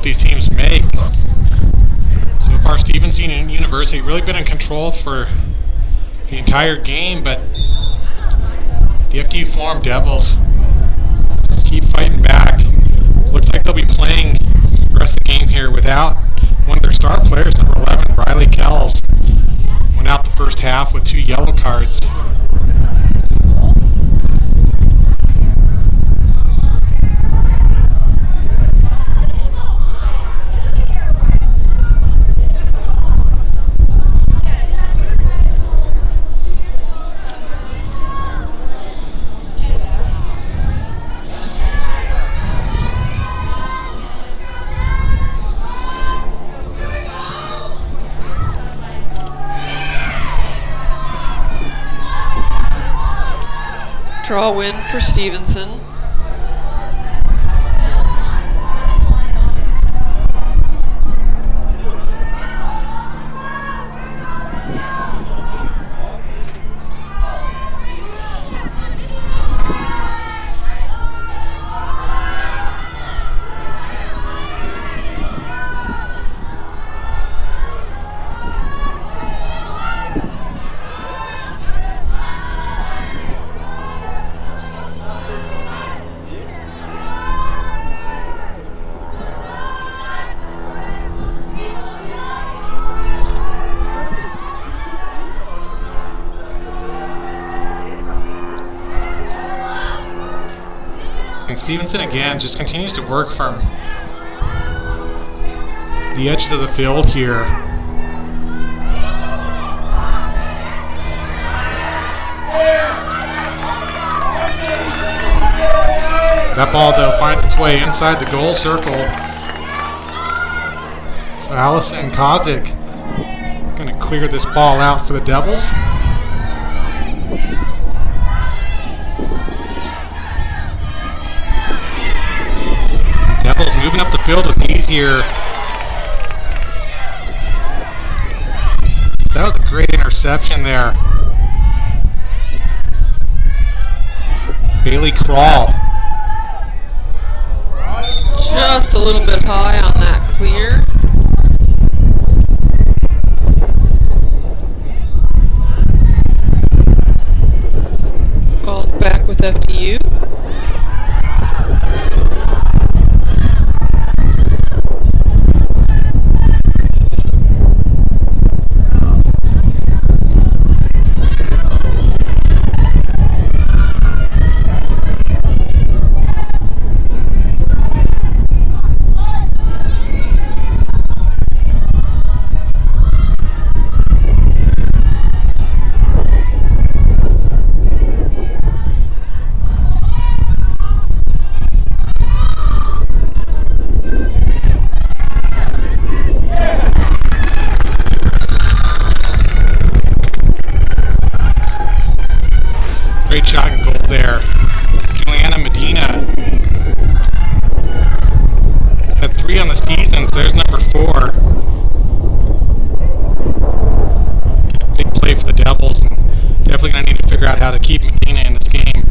both these teams make. So far, Stevenson and University really been in control for the entire game, but the FDU-Florham Devils keep fighting back. Looks like they'll be playing the rest of the game here without one of their star players, number 11, Farleigh Kells. Went out the first half with 2 yellow cards. Draw win for Stevenson. And Stevenson again just continues to work from the edges of the field here. That ball though finds its way inside the goal circle. So Allison Kozik going to clear this ball out for the Devils. Devils moving up the field with ease here. That was a great interception there. Bailey Crawl. Just a little bit high on that clear. Ball's back with FDU. Great shot and goal there. Juliana Medina had 3 on the season, so there's number 4. Big play for the Devils, and definitely going to need to figure out how to keep Medina in this game.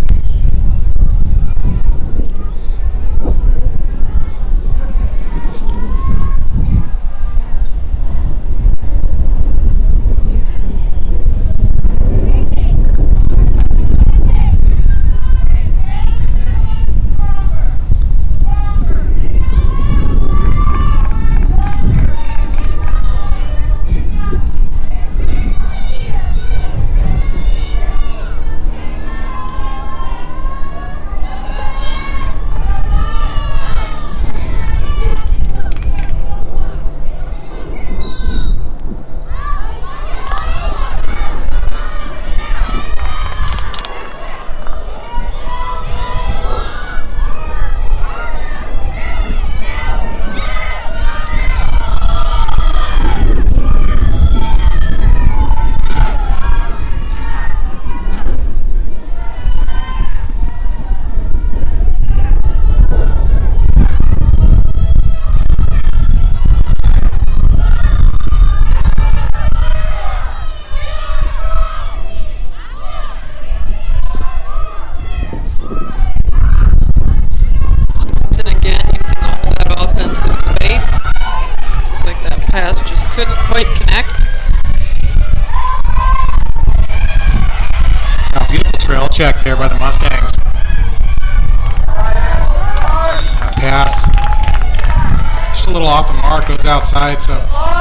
mark, goes outside, so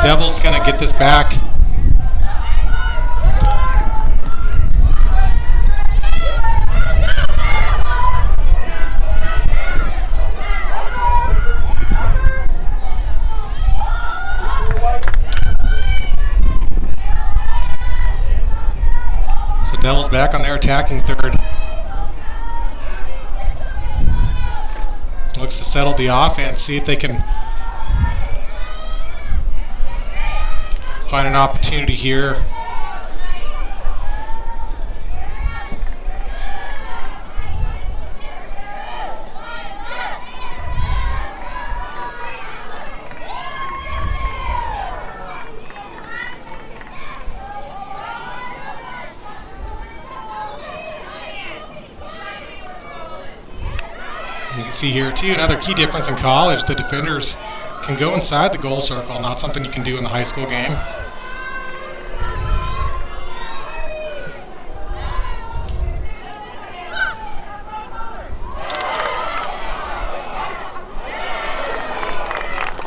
Devils going to get this back. So Devils back on their attacking third. Looks to settle the offense, see if they can find an opportunity here. You can see here too, another key difference in college, the defenders can go inside the goal circle, not something you can do in the high school game.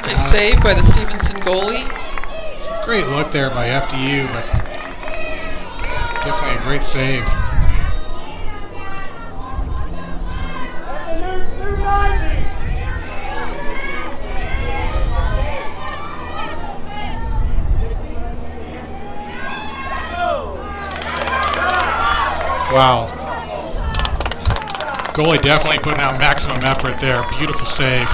Nice save by the Stevenson goalie. It's a great look there by FDU, but definitely a great save. Wow. Goalie definitely putting out maximum effort there. Beautiful save.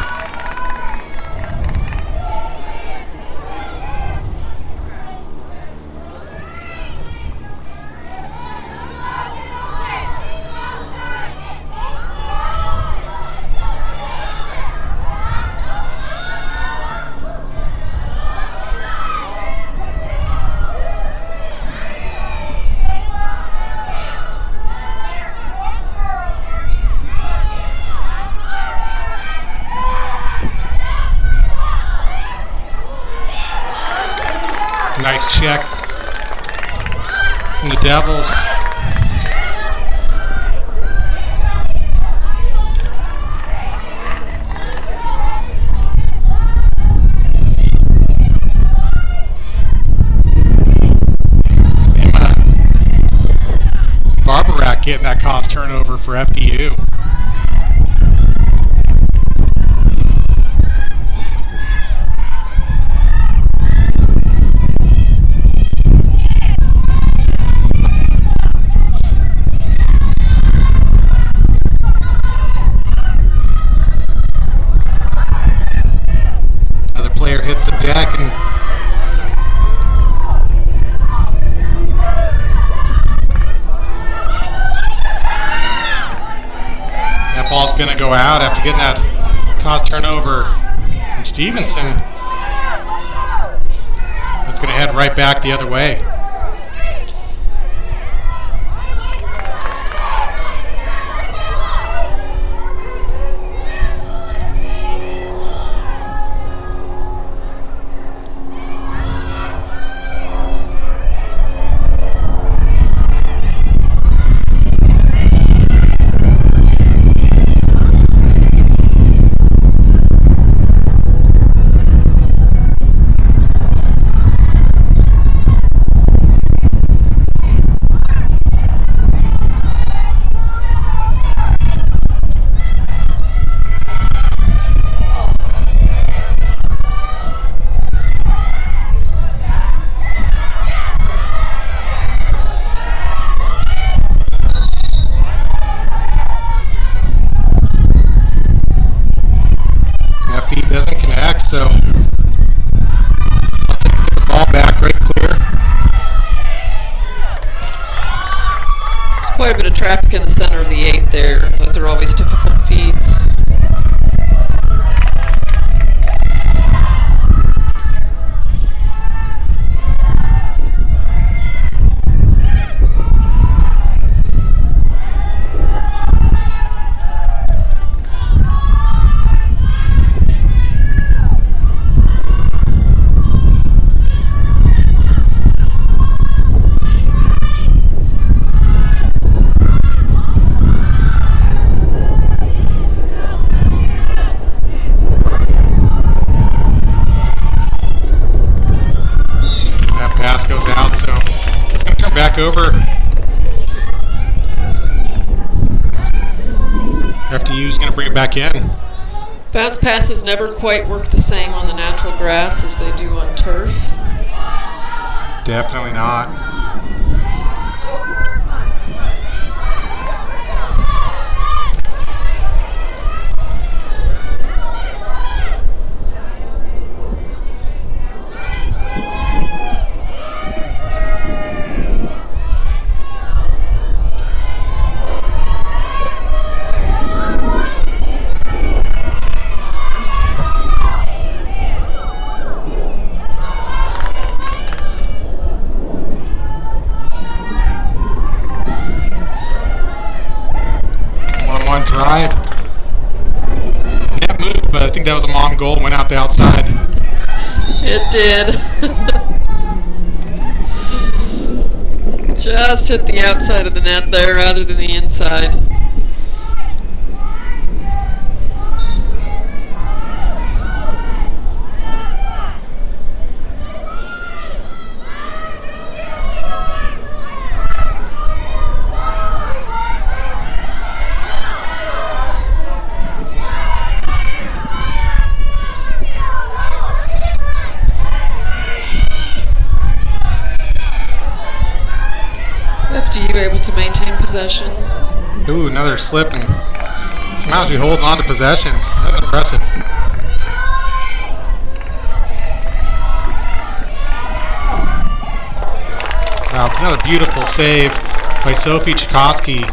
Nice check from the Devils. Emma Barbarak getting that cost turnover for FDU. Hits the deck and that ball's going to go out after getting that cost turnover from Stevenson. It's going to head right back the other way. goes out, so it's going to turn back over. FDU is going to bring it back in. Bounce passes never quite work the same on the natural grass as they do on turf. Definitely not. Drive. That moved, but I think that was a long goal. Went out the outside. It did. Just hit the outside of the net there rather than the inside. FDU able to maintain possession. Ooh, another slip, and somehow she holds on to possession. That's impressive. Wow, another beautiful save by Sophie Tchaikovsky.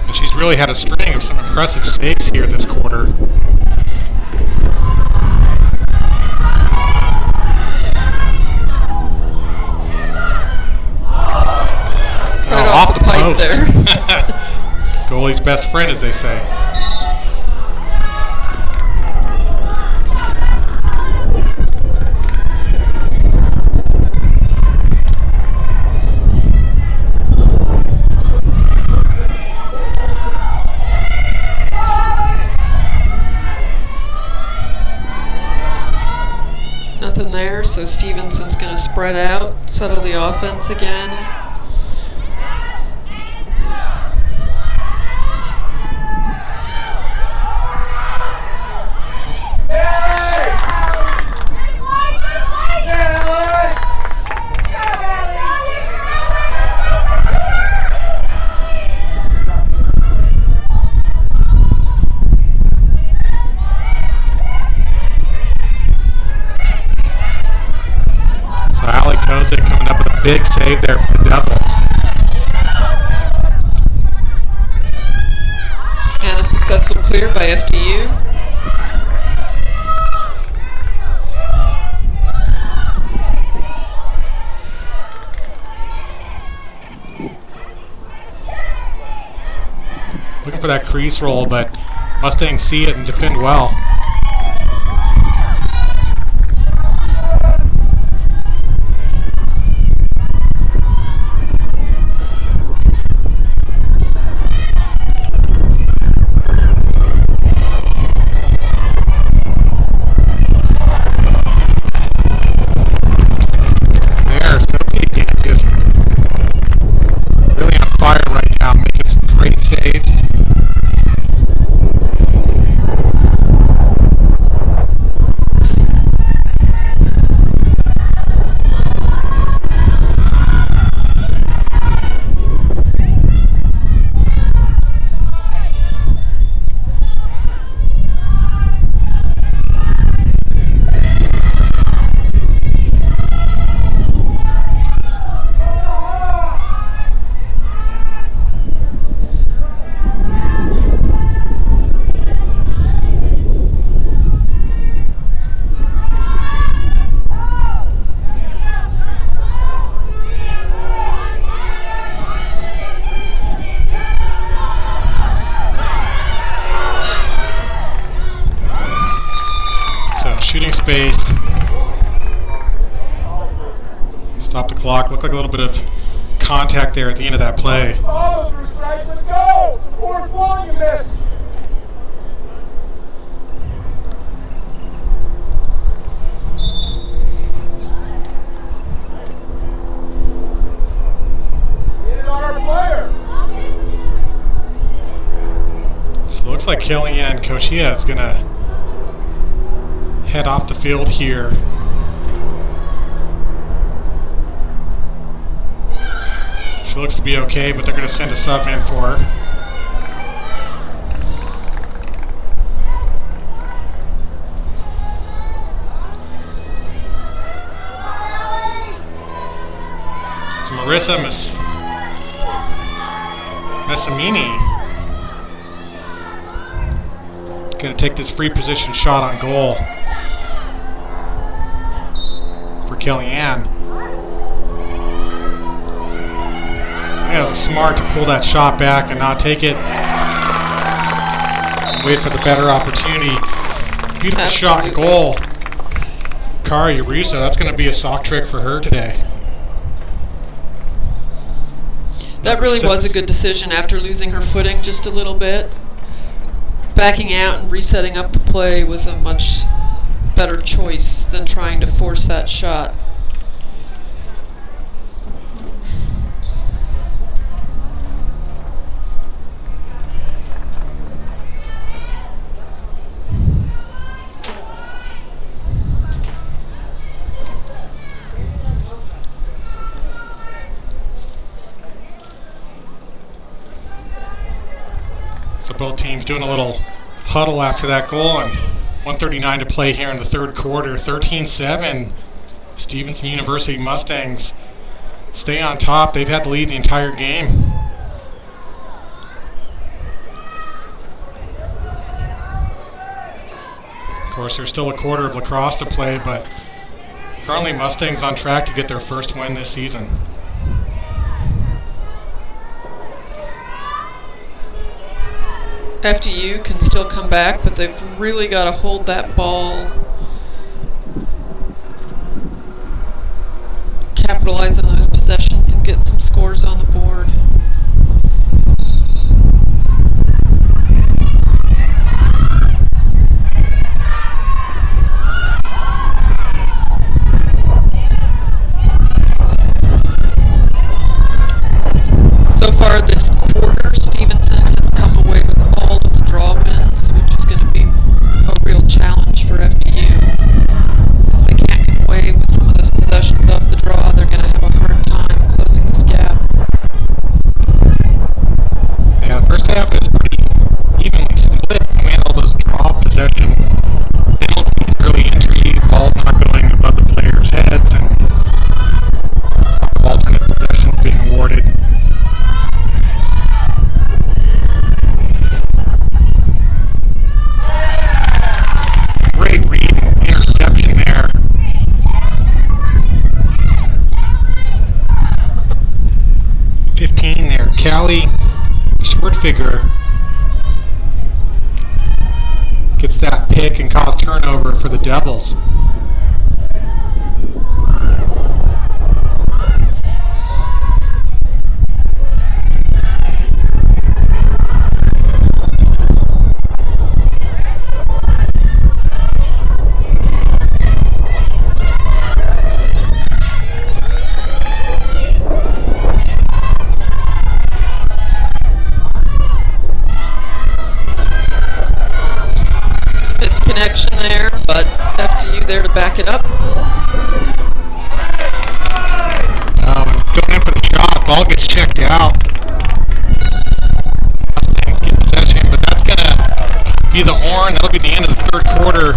And she's really had a string of some impressive saves here this quarter. Off the post. There. Goalie's best friend, as they say. Nothing there, so Stevenson's going to spread out, settle the offense again. Coming up with a big save there for the Devils. And a successful clear by FDU. Looking for that crease roll, but Mustangs see it and defend well. Space. Stop the clock. Looked like a little bit of contact there at the end of that play. Follow through strike. Let's go. Fourth one, you missed. Coach Hia is going to head off the field here. She looks to be okay, but they're going to send a sub in for her. It's Marissa Messamini going to take this free position shot on goal for Kellyanne. Yeah, it was smart to pull that shot back and not take it. And wait for the better opportunity. Beautiful Absolutely. shot and goal. Kari Russo, that's going to be a sock trick for her today. That really was a good decision after losing her footing just a little bit. Backing out and resetting up the play was a much better choice than trying to force that shot. So both teams doing a little huddle after that goal, and 1:39 to play here in the third quarter. 13-7. Stevenson University Mustangs stay on top. They've had the lead the entire game. Of course, there's still a quarter of lacrosse to play, but currently Mustangs on track to get their first win this season. FDU can still come back, but they've really got to hold that ball, capitalize on those possessions, and get some scores on the board. So far this quarter, Stevenson has come away with all of the draw wins, which is going to be a real challenge for FDU. If they can't get away with some of those possessions off the draw, they're going to have a hard time closing this gap. Yeah, the first half was pretty evenly split. We had all those draw possession penalties, early entry, balls not going above the players' heads, and alternate possessions being awarded. Great read and interception there. .15 there. Callie Schwertfigger gets that pick and cause turnover for the Devils. Connection there, but FDU there to back it up. Going in for the shot, ball gets checked out. Mustangs get possession, but that's going to be the horn. That'll be the end of the third quarter.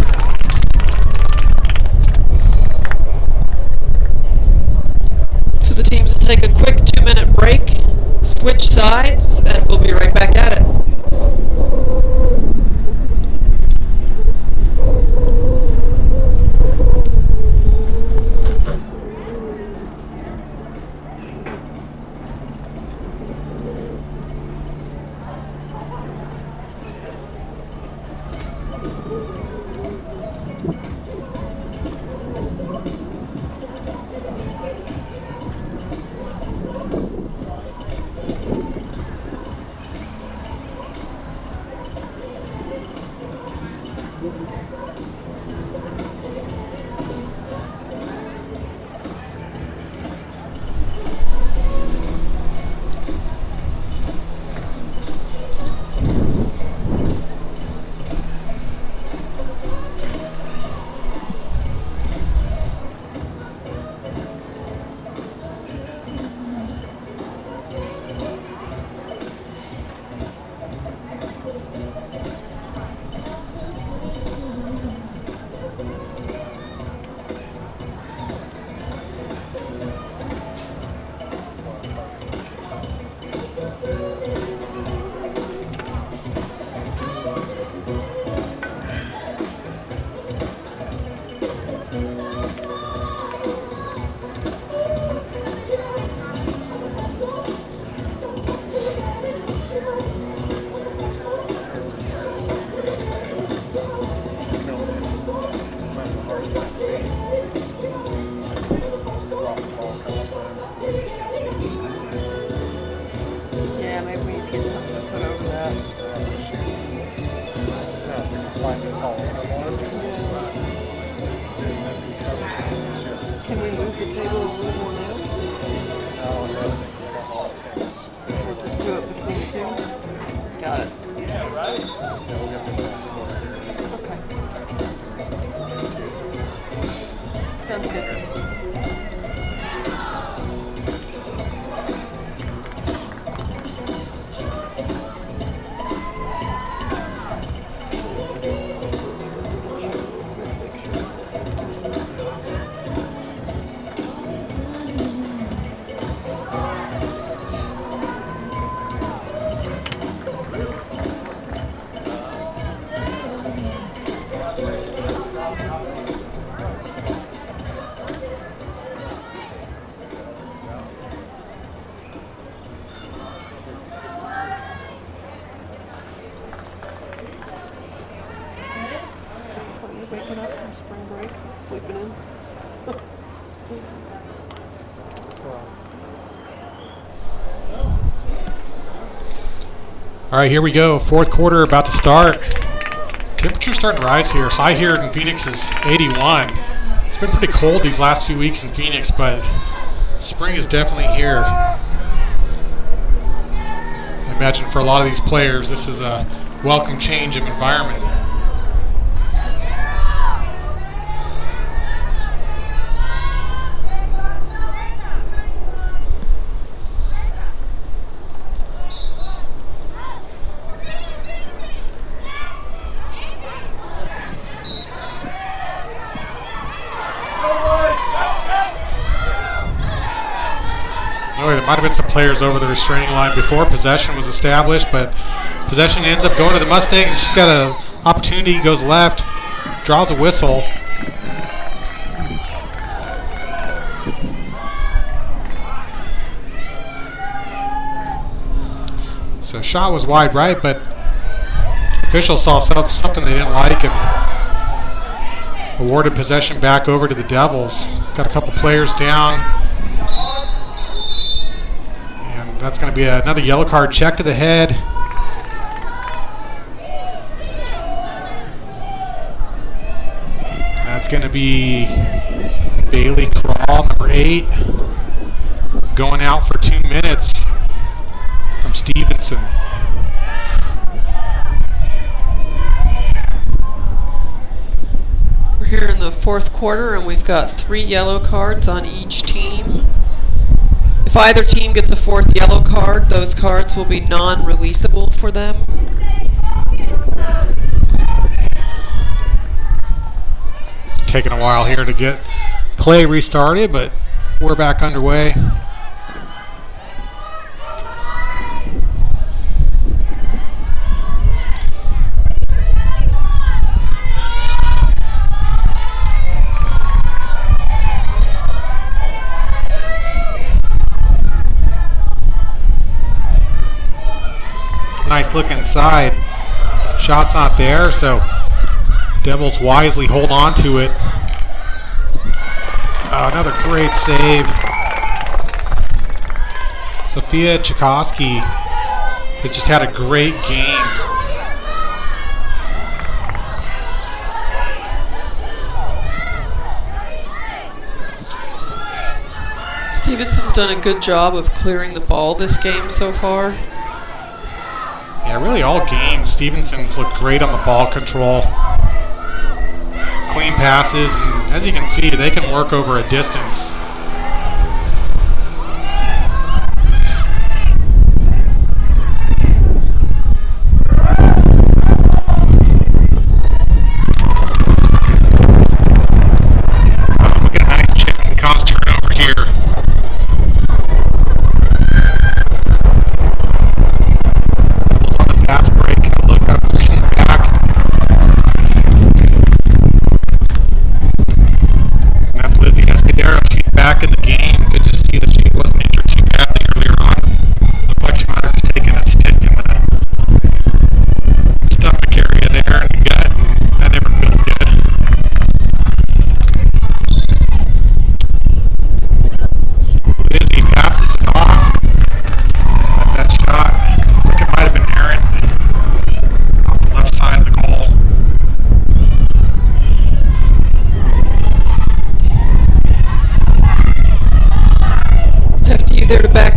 So the teams will take a quick 2-minute break, switch sides, and we'll be right back at it. Yeah, maybe we need to get something to put over that. Can we move the table a little more now? Or just do it between the two? Got it. Okay. Sounds good. Waking up from spring break, sleeping in. All right, here we go. Fourth quarter about to start. Temperature's starting to rise here. High here in Phoenix is 81. It's been pretty cold these last few weeks in Phoenix, but spring is definitely here. I imagine for a lot of these players, this is a welcome change of environment. There might have been some players over the restraining line before possession was established, but possession ends up going to the Mustangs. She's got an opportunity, goes left, draws a whistle. So shot was wide right, but officials saw something they didn't like and awarded possession back over to the Devils. Got a couple players down. That's going to be another yellow card, check to the head. That's going to be Bailey Crawl, number 8, going out for 2 minutes from Stevenson. We're here in the fourth quarter, and we've got 3 yellow cards on each team. If either team gets a 4th yellow card, those cards will be non-releasable for them. It's taking a while here to get play restarted, but we're back underway. Nice look inside. Shot's not there, so Devils wisely hold on to it. Another great save. Sophia Tchaikovsky has just had a great game. Stevenson's done a good job of clearing the ball this game so far. Yeah, really all game, Stevenson's looked great on the ball control. Clean passes, and as you can see, they can work over a distance. We get a nice check and cause turnover here. Fast break, look up, pushing back. And that's Lizzie Escudero. She's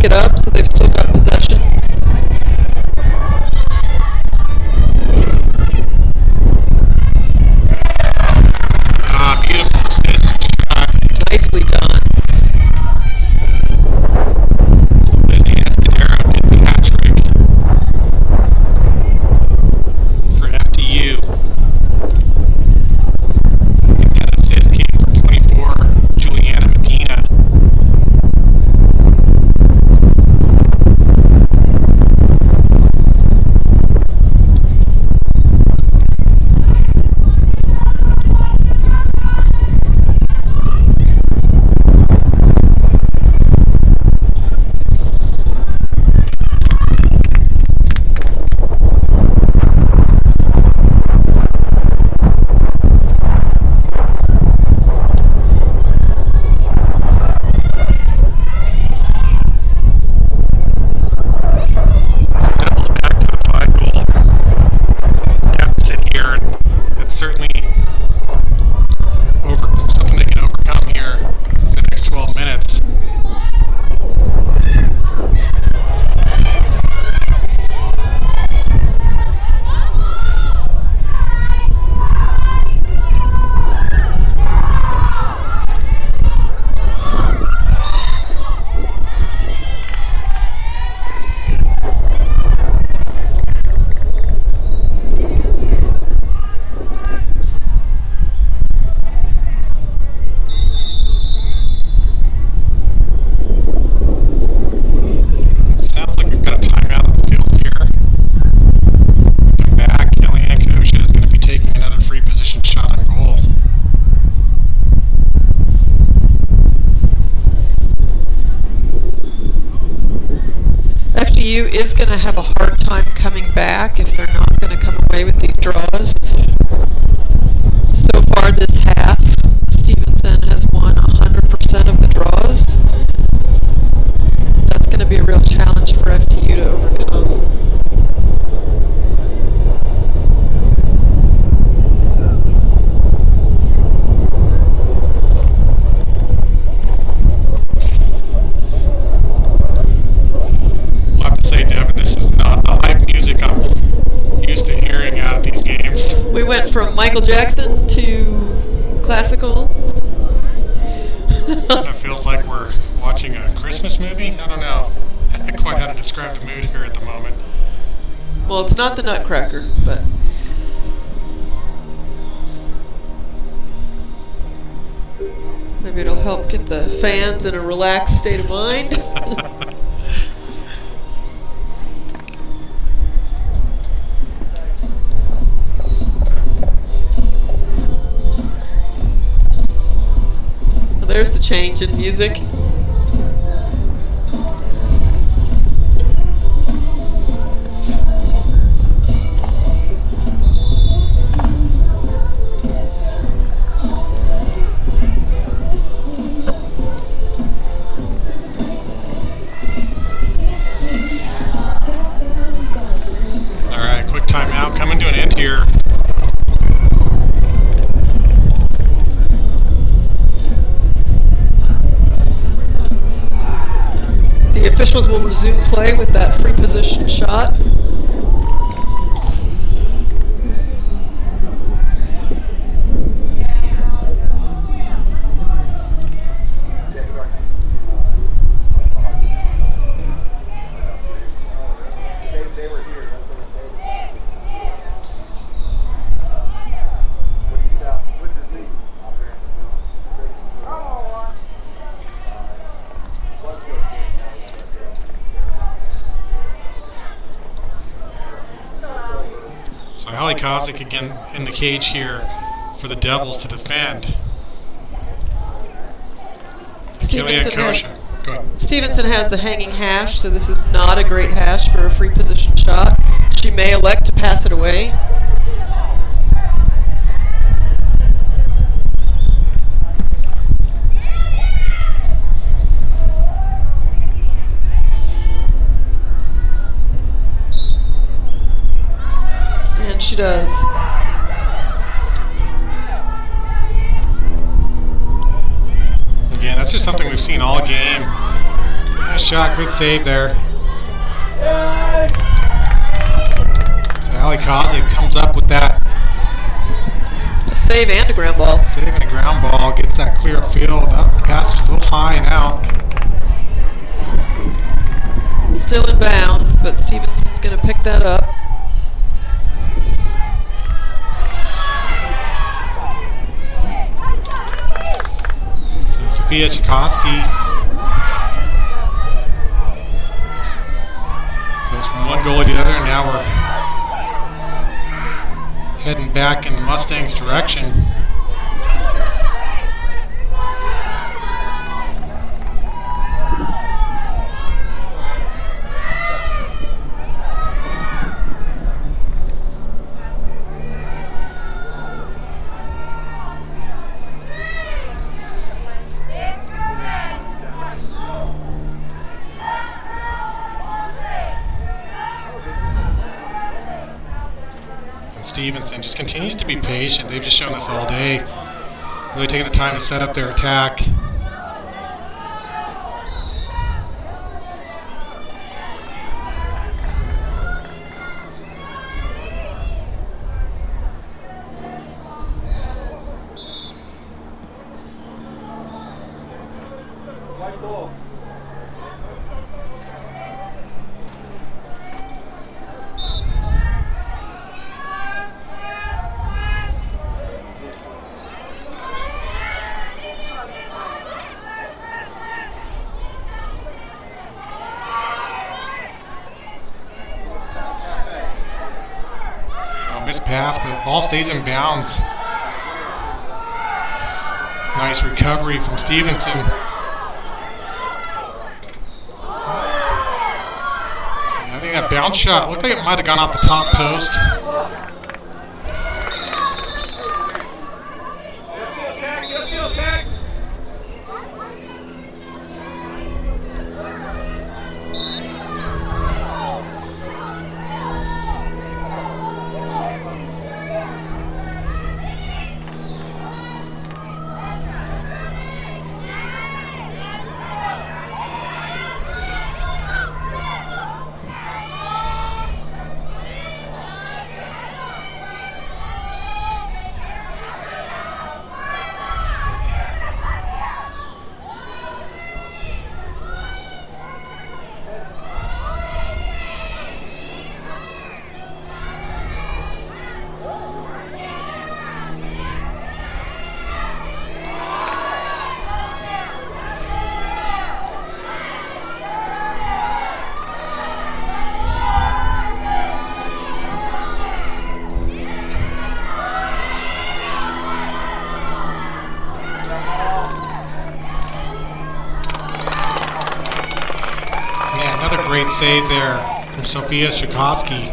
break it up, so they've still got possession. Beautiful assist shot. Nicely done. Did the hat trick for FDU. And that assist came from 24, Juliana Medina. FDU is going to have a hard time coming back if they're not going to come away with these draws. So far this half, Stevenson has won 100% of the draws. That's going to be a real challenge for FDU to overcome. We went from Michael Jackson to classical. It feels like we're watching a Christmas movie. I don't know quite how to describe the mood here at the moment. Well, it's not the Nutcracker, but maybe it'll help get the fans in a relaxed state of mind. There's the change in music. All right, quick timeout coming to an end here. The officials will resume play with that free position shot. So Hallie Kozik again in the cage here for the Devils to defend. Stevenson has the hanging hash, so this is not a great hash for a free position shot. She may elect to pass it away. And she does. Again, that's just something we've seen all game. Nice shot, good save there. So Ali Kozlik comes up with that. A save and a ground ball. Save and a ground ball, gets that clear upfield. Up, pass just a little high and out. Still in bounds, but Stevenson's going to pick that up. So Sophia Tchaikovsky goes from one goalie to the other, and now we're heading back in the Mustangs' direction. Stevenson just continues to be patient. They've just shown this all day. Really taking the time to set up their attack. Pass, but the ball stays in bounds. Nice recovery from Stevenson. I think that bounce shot looked like it might have gone off the top post. Great save there from Sophia Tchaikovsky.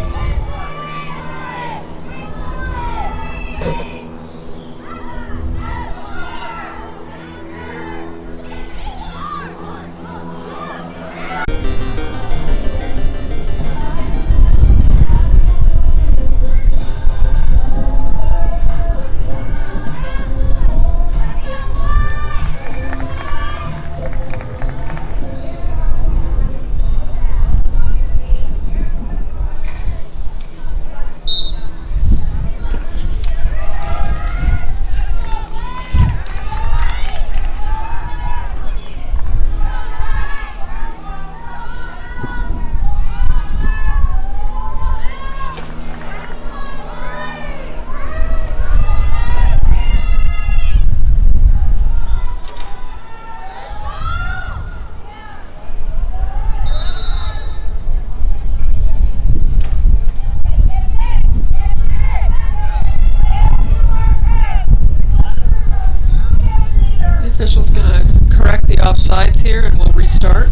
Here and we'll restart.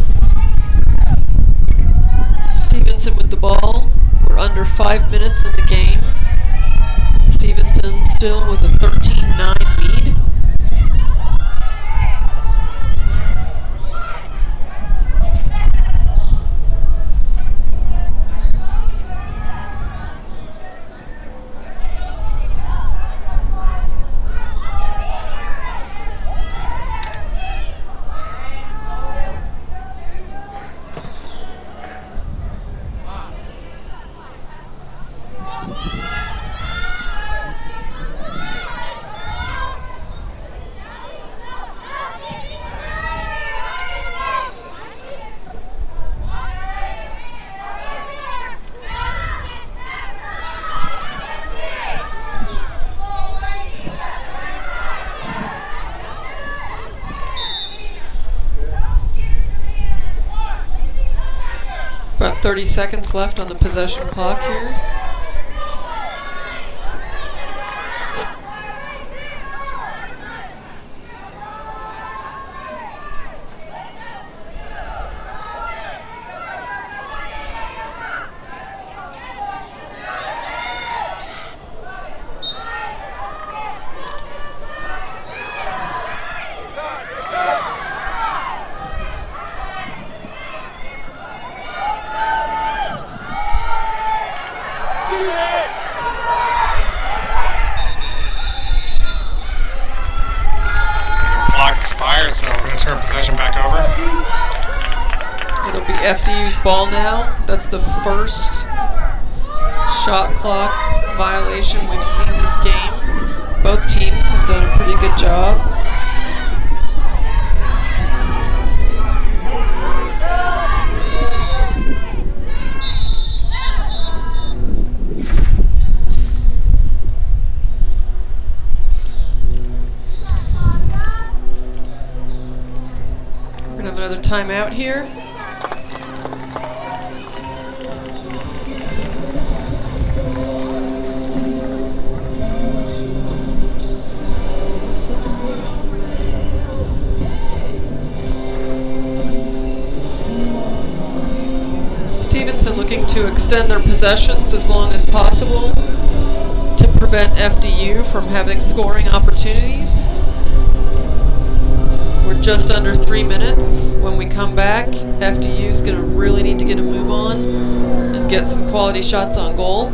Stevenson with the ball. We're under 5 minutes in the game. Stevenson still with a 13-9 lead. 30 seconds left on the possession clock here. So we're going to turn possession back over. It'll be FDU's ball now. That's the first shot clock violation we've seen this game. Both teams have done a pretty good job. Another timeout here. Stevenson looking to extend their possessions as long as possible to prevent FDU from having scoring opportunities. We're just under 3 minutes. When we come back, FDU's going to really need to get a move on and get some quality shots on goal.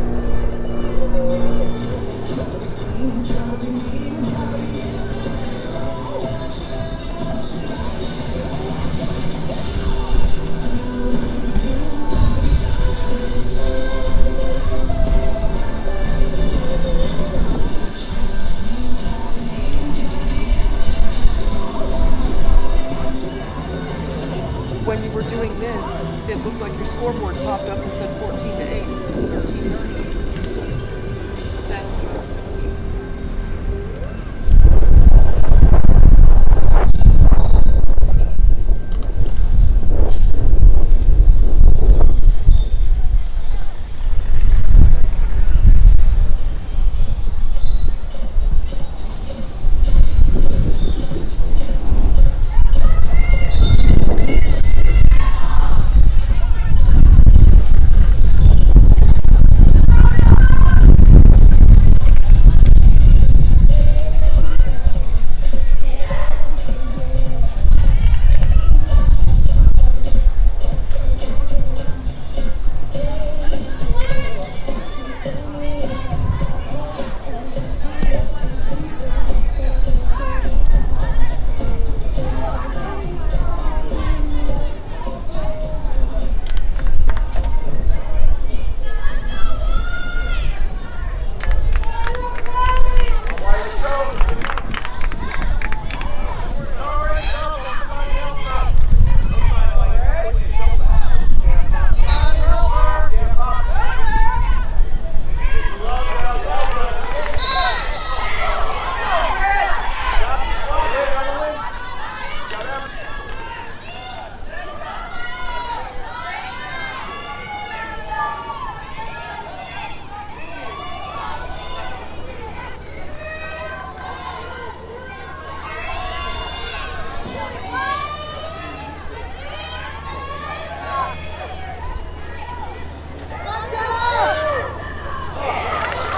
When you were doing this, it looked like your scoreboard popped up and said 14-8 instead of 13-9. That's what I was telling you.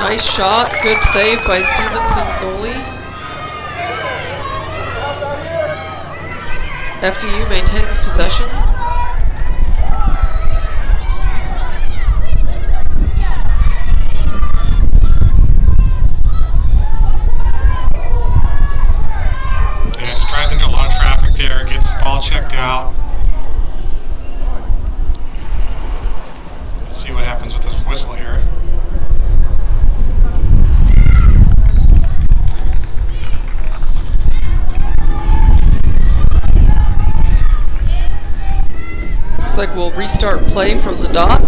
Nice shot, good save by Stevenson's goalie. FDU maintains possession. Yeah, just drives into a lot of traffic there, gets the ball checked out. Let's see what happens with this whistle here. Like we'll restart play from the dot.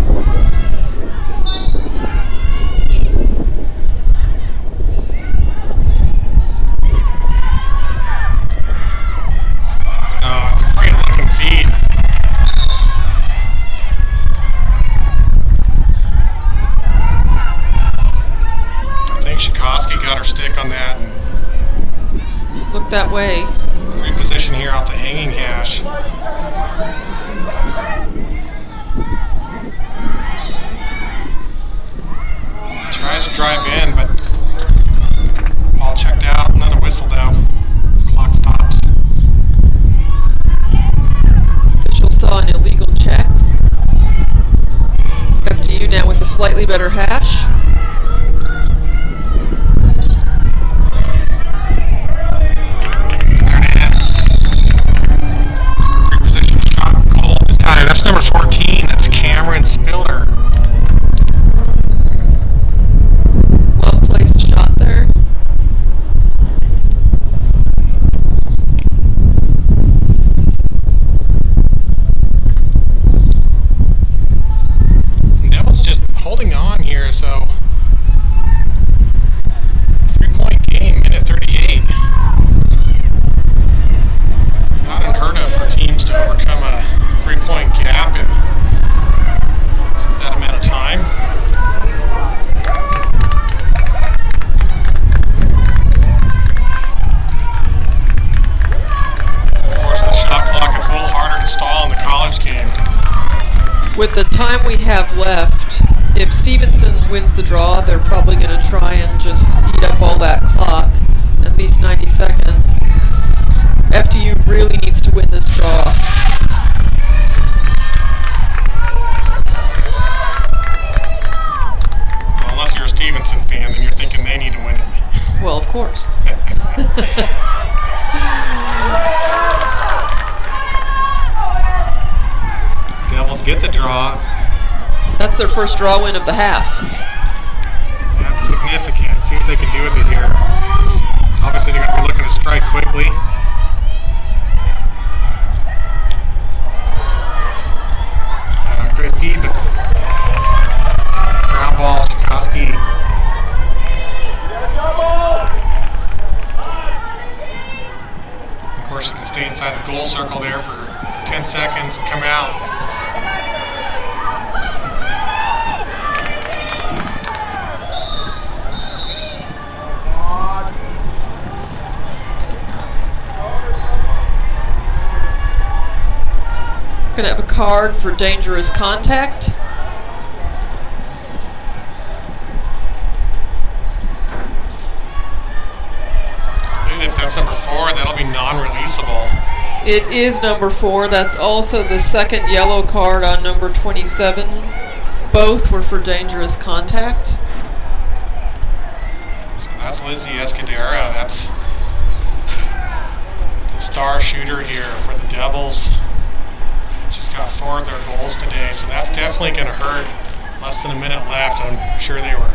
Oh, it's a great looking feed. here off the hanging hash. Tries to drive in, but ball checked out. Another whistle though. Clock stops. Official saw an illegal check. FDU now with a slightly better hash. There it is. Reposition shot goal this time. That's number 14. That's Cameron Spiller. Well placed shot there. Devils just holding on here, so 3-point game, minute 38. Not unheard of for teams to overcome a 3-point gap in that amount of time. Of course, the shot clock, it's a little harder to stall in the college game. With the time we have left, if Stevenson wins the draw, they're probably going to try and just eat up all that clock, at least 90 seconds. FDU really needs to win this draw. Well, unless you're a Stevenson fan, then you're thinking they need to win it. Well, of course. Devils get the draw. That's their first draw win of the half. That's significant. See what they can do with it here. Obviously, they're going to be looking to strike quickly. Great feed, but ground ball, Sikorsky. Of course, you can stay inside the goal circle there for 10 seconds and come out. Going to have a card for dangerous contact. If that's number 4, that'll be non-releasable. It is number 4. That's also the second yellow card on number 27. Both were for dangerous contact. So that's Lizzie Escudera. That's the star shooter here for the Devils. She's got 4 of their goals today, so that's definitely going to hurt. Less than a minute left. I'm sure they were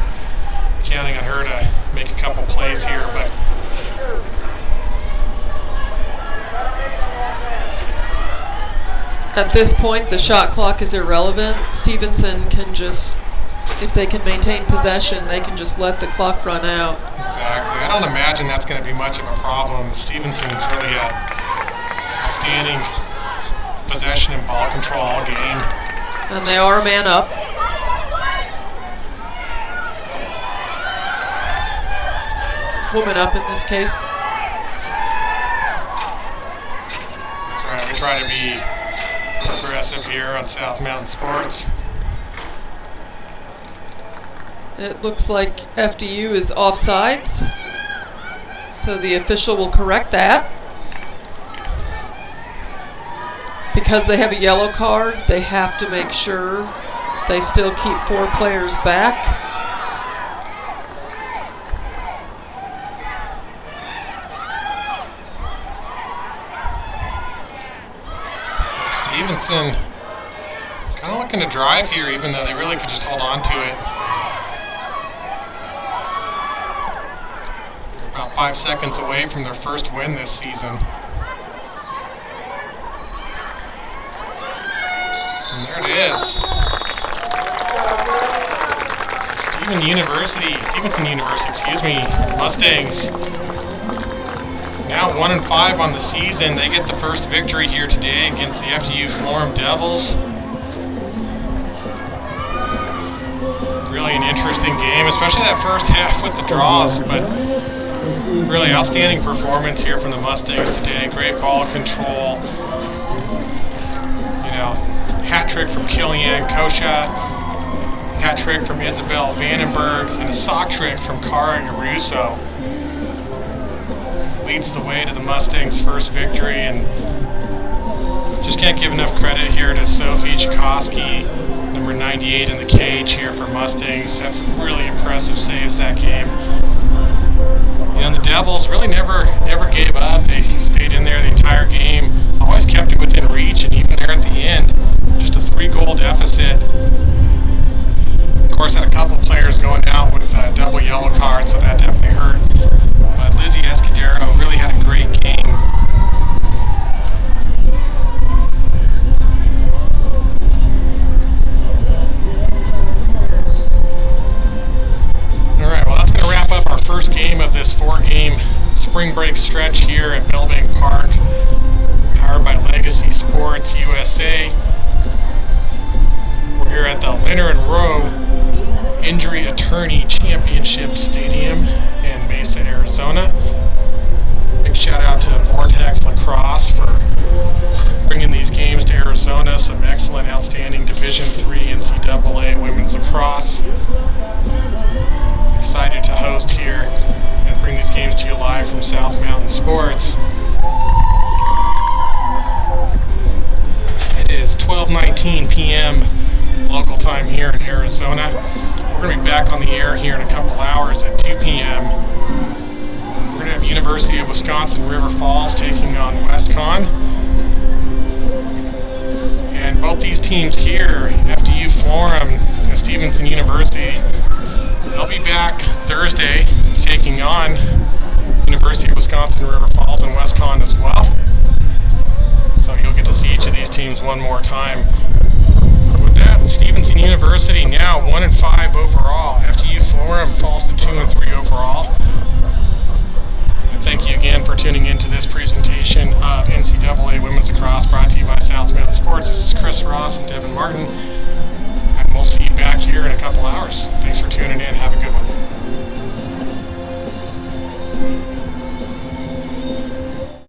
counting on her to make a couple plays here, but at this point, the shot clock is irrelevant. Stevenson can just, if they can maintain possession, they can just let the clock run out. exactly. I don't imagine that's going to be much of a problem. Stevenson's really had outstanding possession and ball control all game. And they are a man up. Woman up in this case. That's right. We try to be progressive here on South Mountain Sports. It looks like FDU is offsides, so the official will correct that. Because they have a yellow card, they have to make sure they still keep 4 players back. Stevenson kind of looking to drive here, even though they really could just hold on to it. They're about 5 seconds away from their first win this season. And there it is. Stevenson University, Mustangs. Now 1-5 on the season. They get the first victory here today against the FDU-Florham Devils. Really an interesting game, especially that first half with the draws, but Really outstanding performance here from the Mustangs today. Great ball control. You know, hat trick from Kellyanne Koshat, hat trick from Isabel Vandenberg, and a sock trick from Cara Russo. Leads the way to the Mustangs' first victory, and just can't give enough credit here to Sophie Chikoski, number 98 in the cage here for Mustangs. Had some really impressive saves that game. You know, the Devils really never gave up. They stayed in there the entire game, always kept it within reach, and even there at the end, just a 3-goal deficit. Of course, had a couple players going out with double yellow cards, so that definitely hurt. But Lizzie Escudero really had a great game. Alright, well that's going to wrap up our first game of this 4-game spring break stretch here at Bellbank Park, powered by Legacy Sports USA. We're here at the Leonard and Rowe Injury Attorney Championship Stadium in Mesa, Arizona. Big shout out to Vortex Lacrosse for bringing these games to Arizona. Some excellent, outstanding Division III NCAA women's lacrosse. Excited to host here and bring these games to you live from South Mountain Sports. It is 12:19 p.m. local time here in Arizona. We're going to be back on the air here in a couple hours at 2 p.m. We're going to have University of Wisconsin River Falls taking on WestCon. And both these teams here, FDU-Florham and Stevenson University, they'll be back Thursday taking on University of Wisconsin River Falls and WestCon as well. So you'll get to see each of these teams one more time. With that, Stevenson University now 1-5 overall. FDU-Florham falls to 2-3 overall. And thank you again for tuning in to this presentation of NCAA Women's Lacrosse, brought to you by South Mountain Sports. This is Chris Ross and Devin Martin.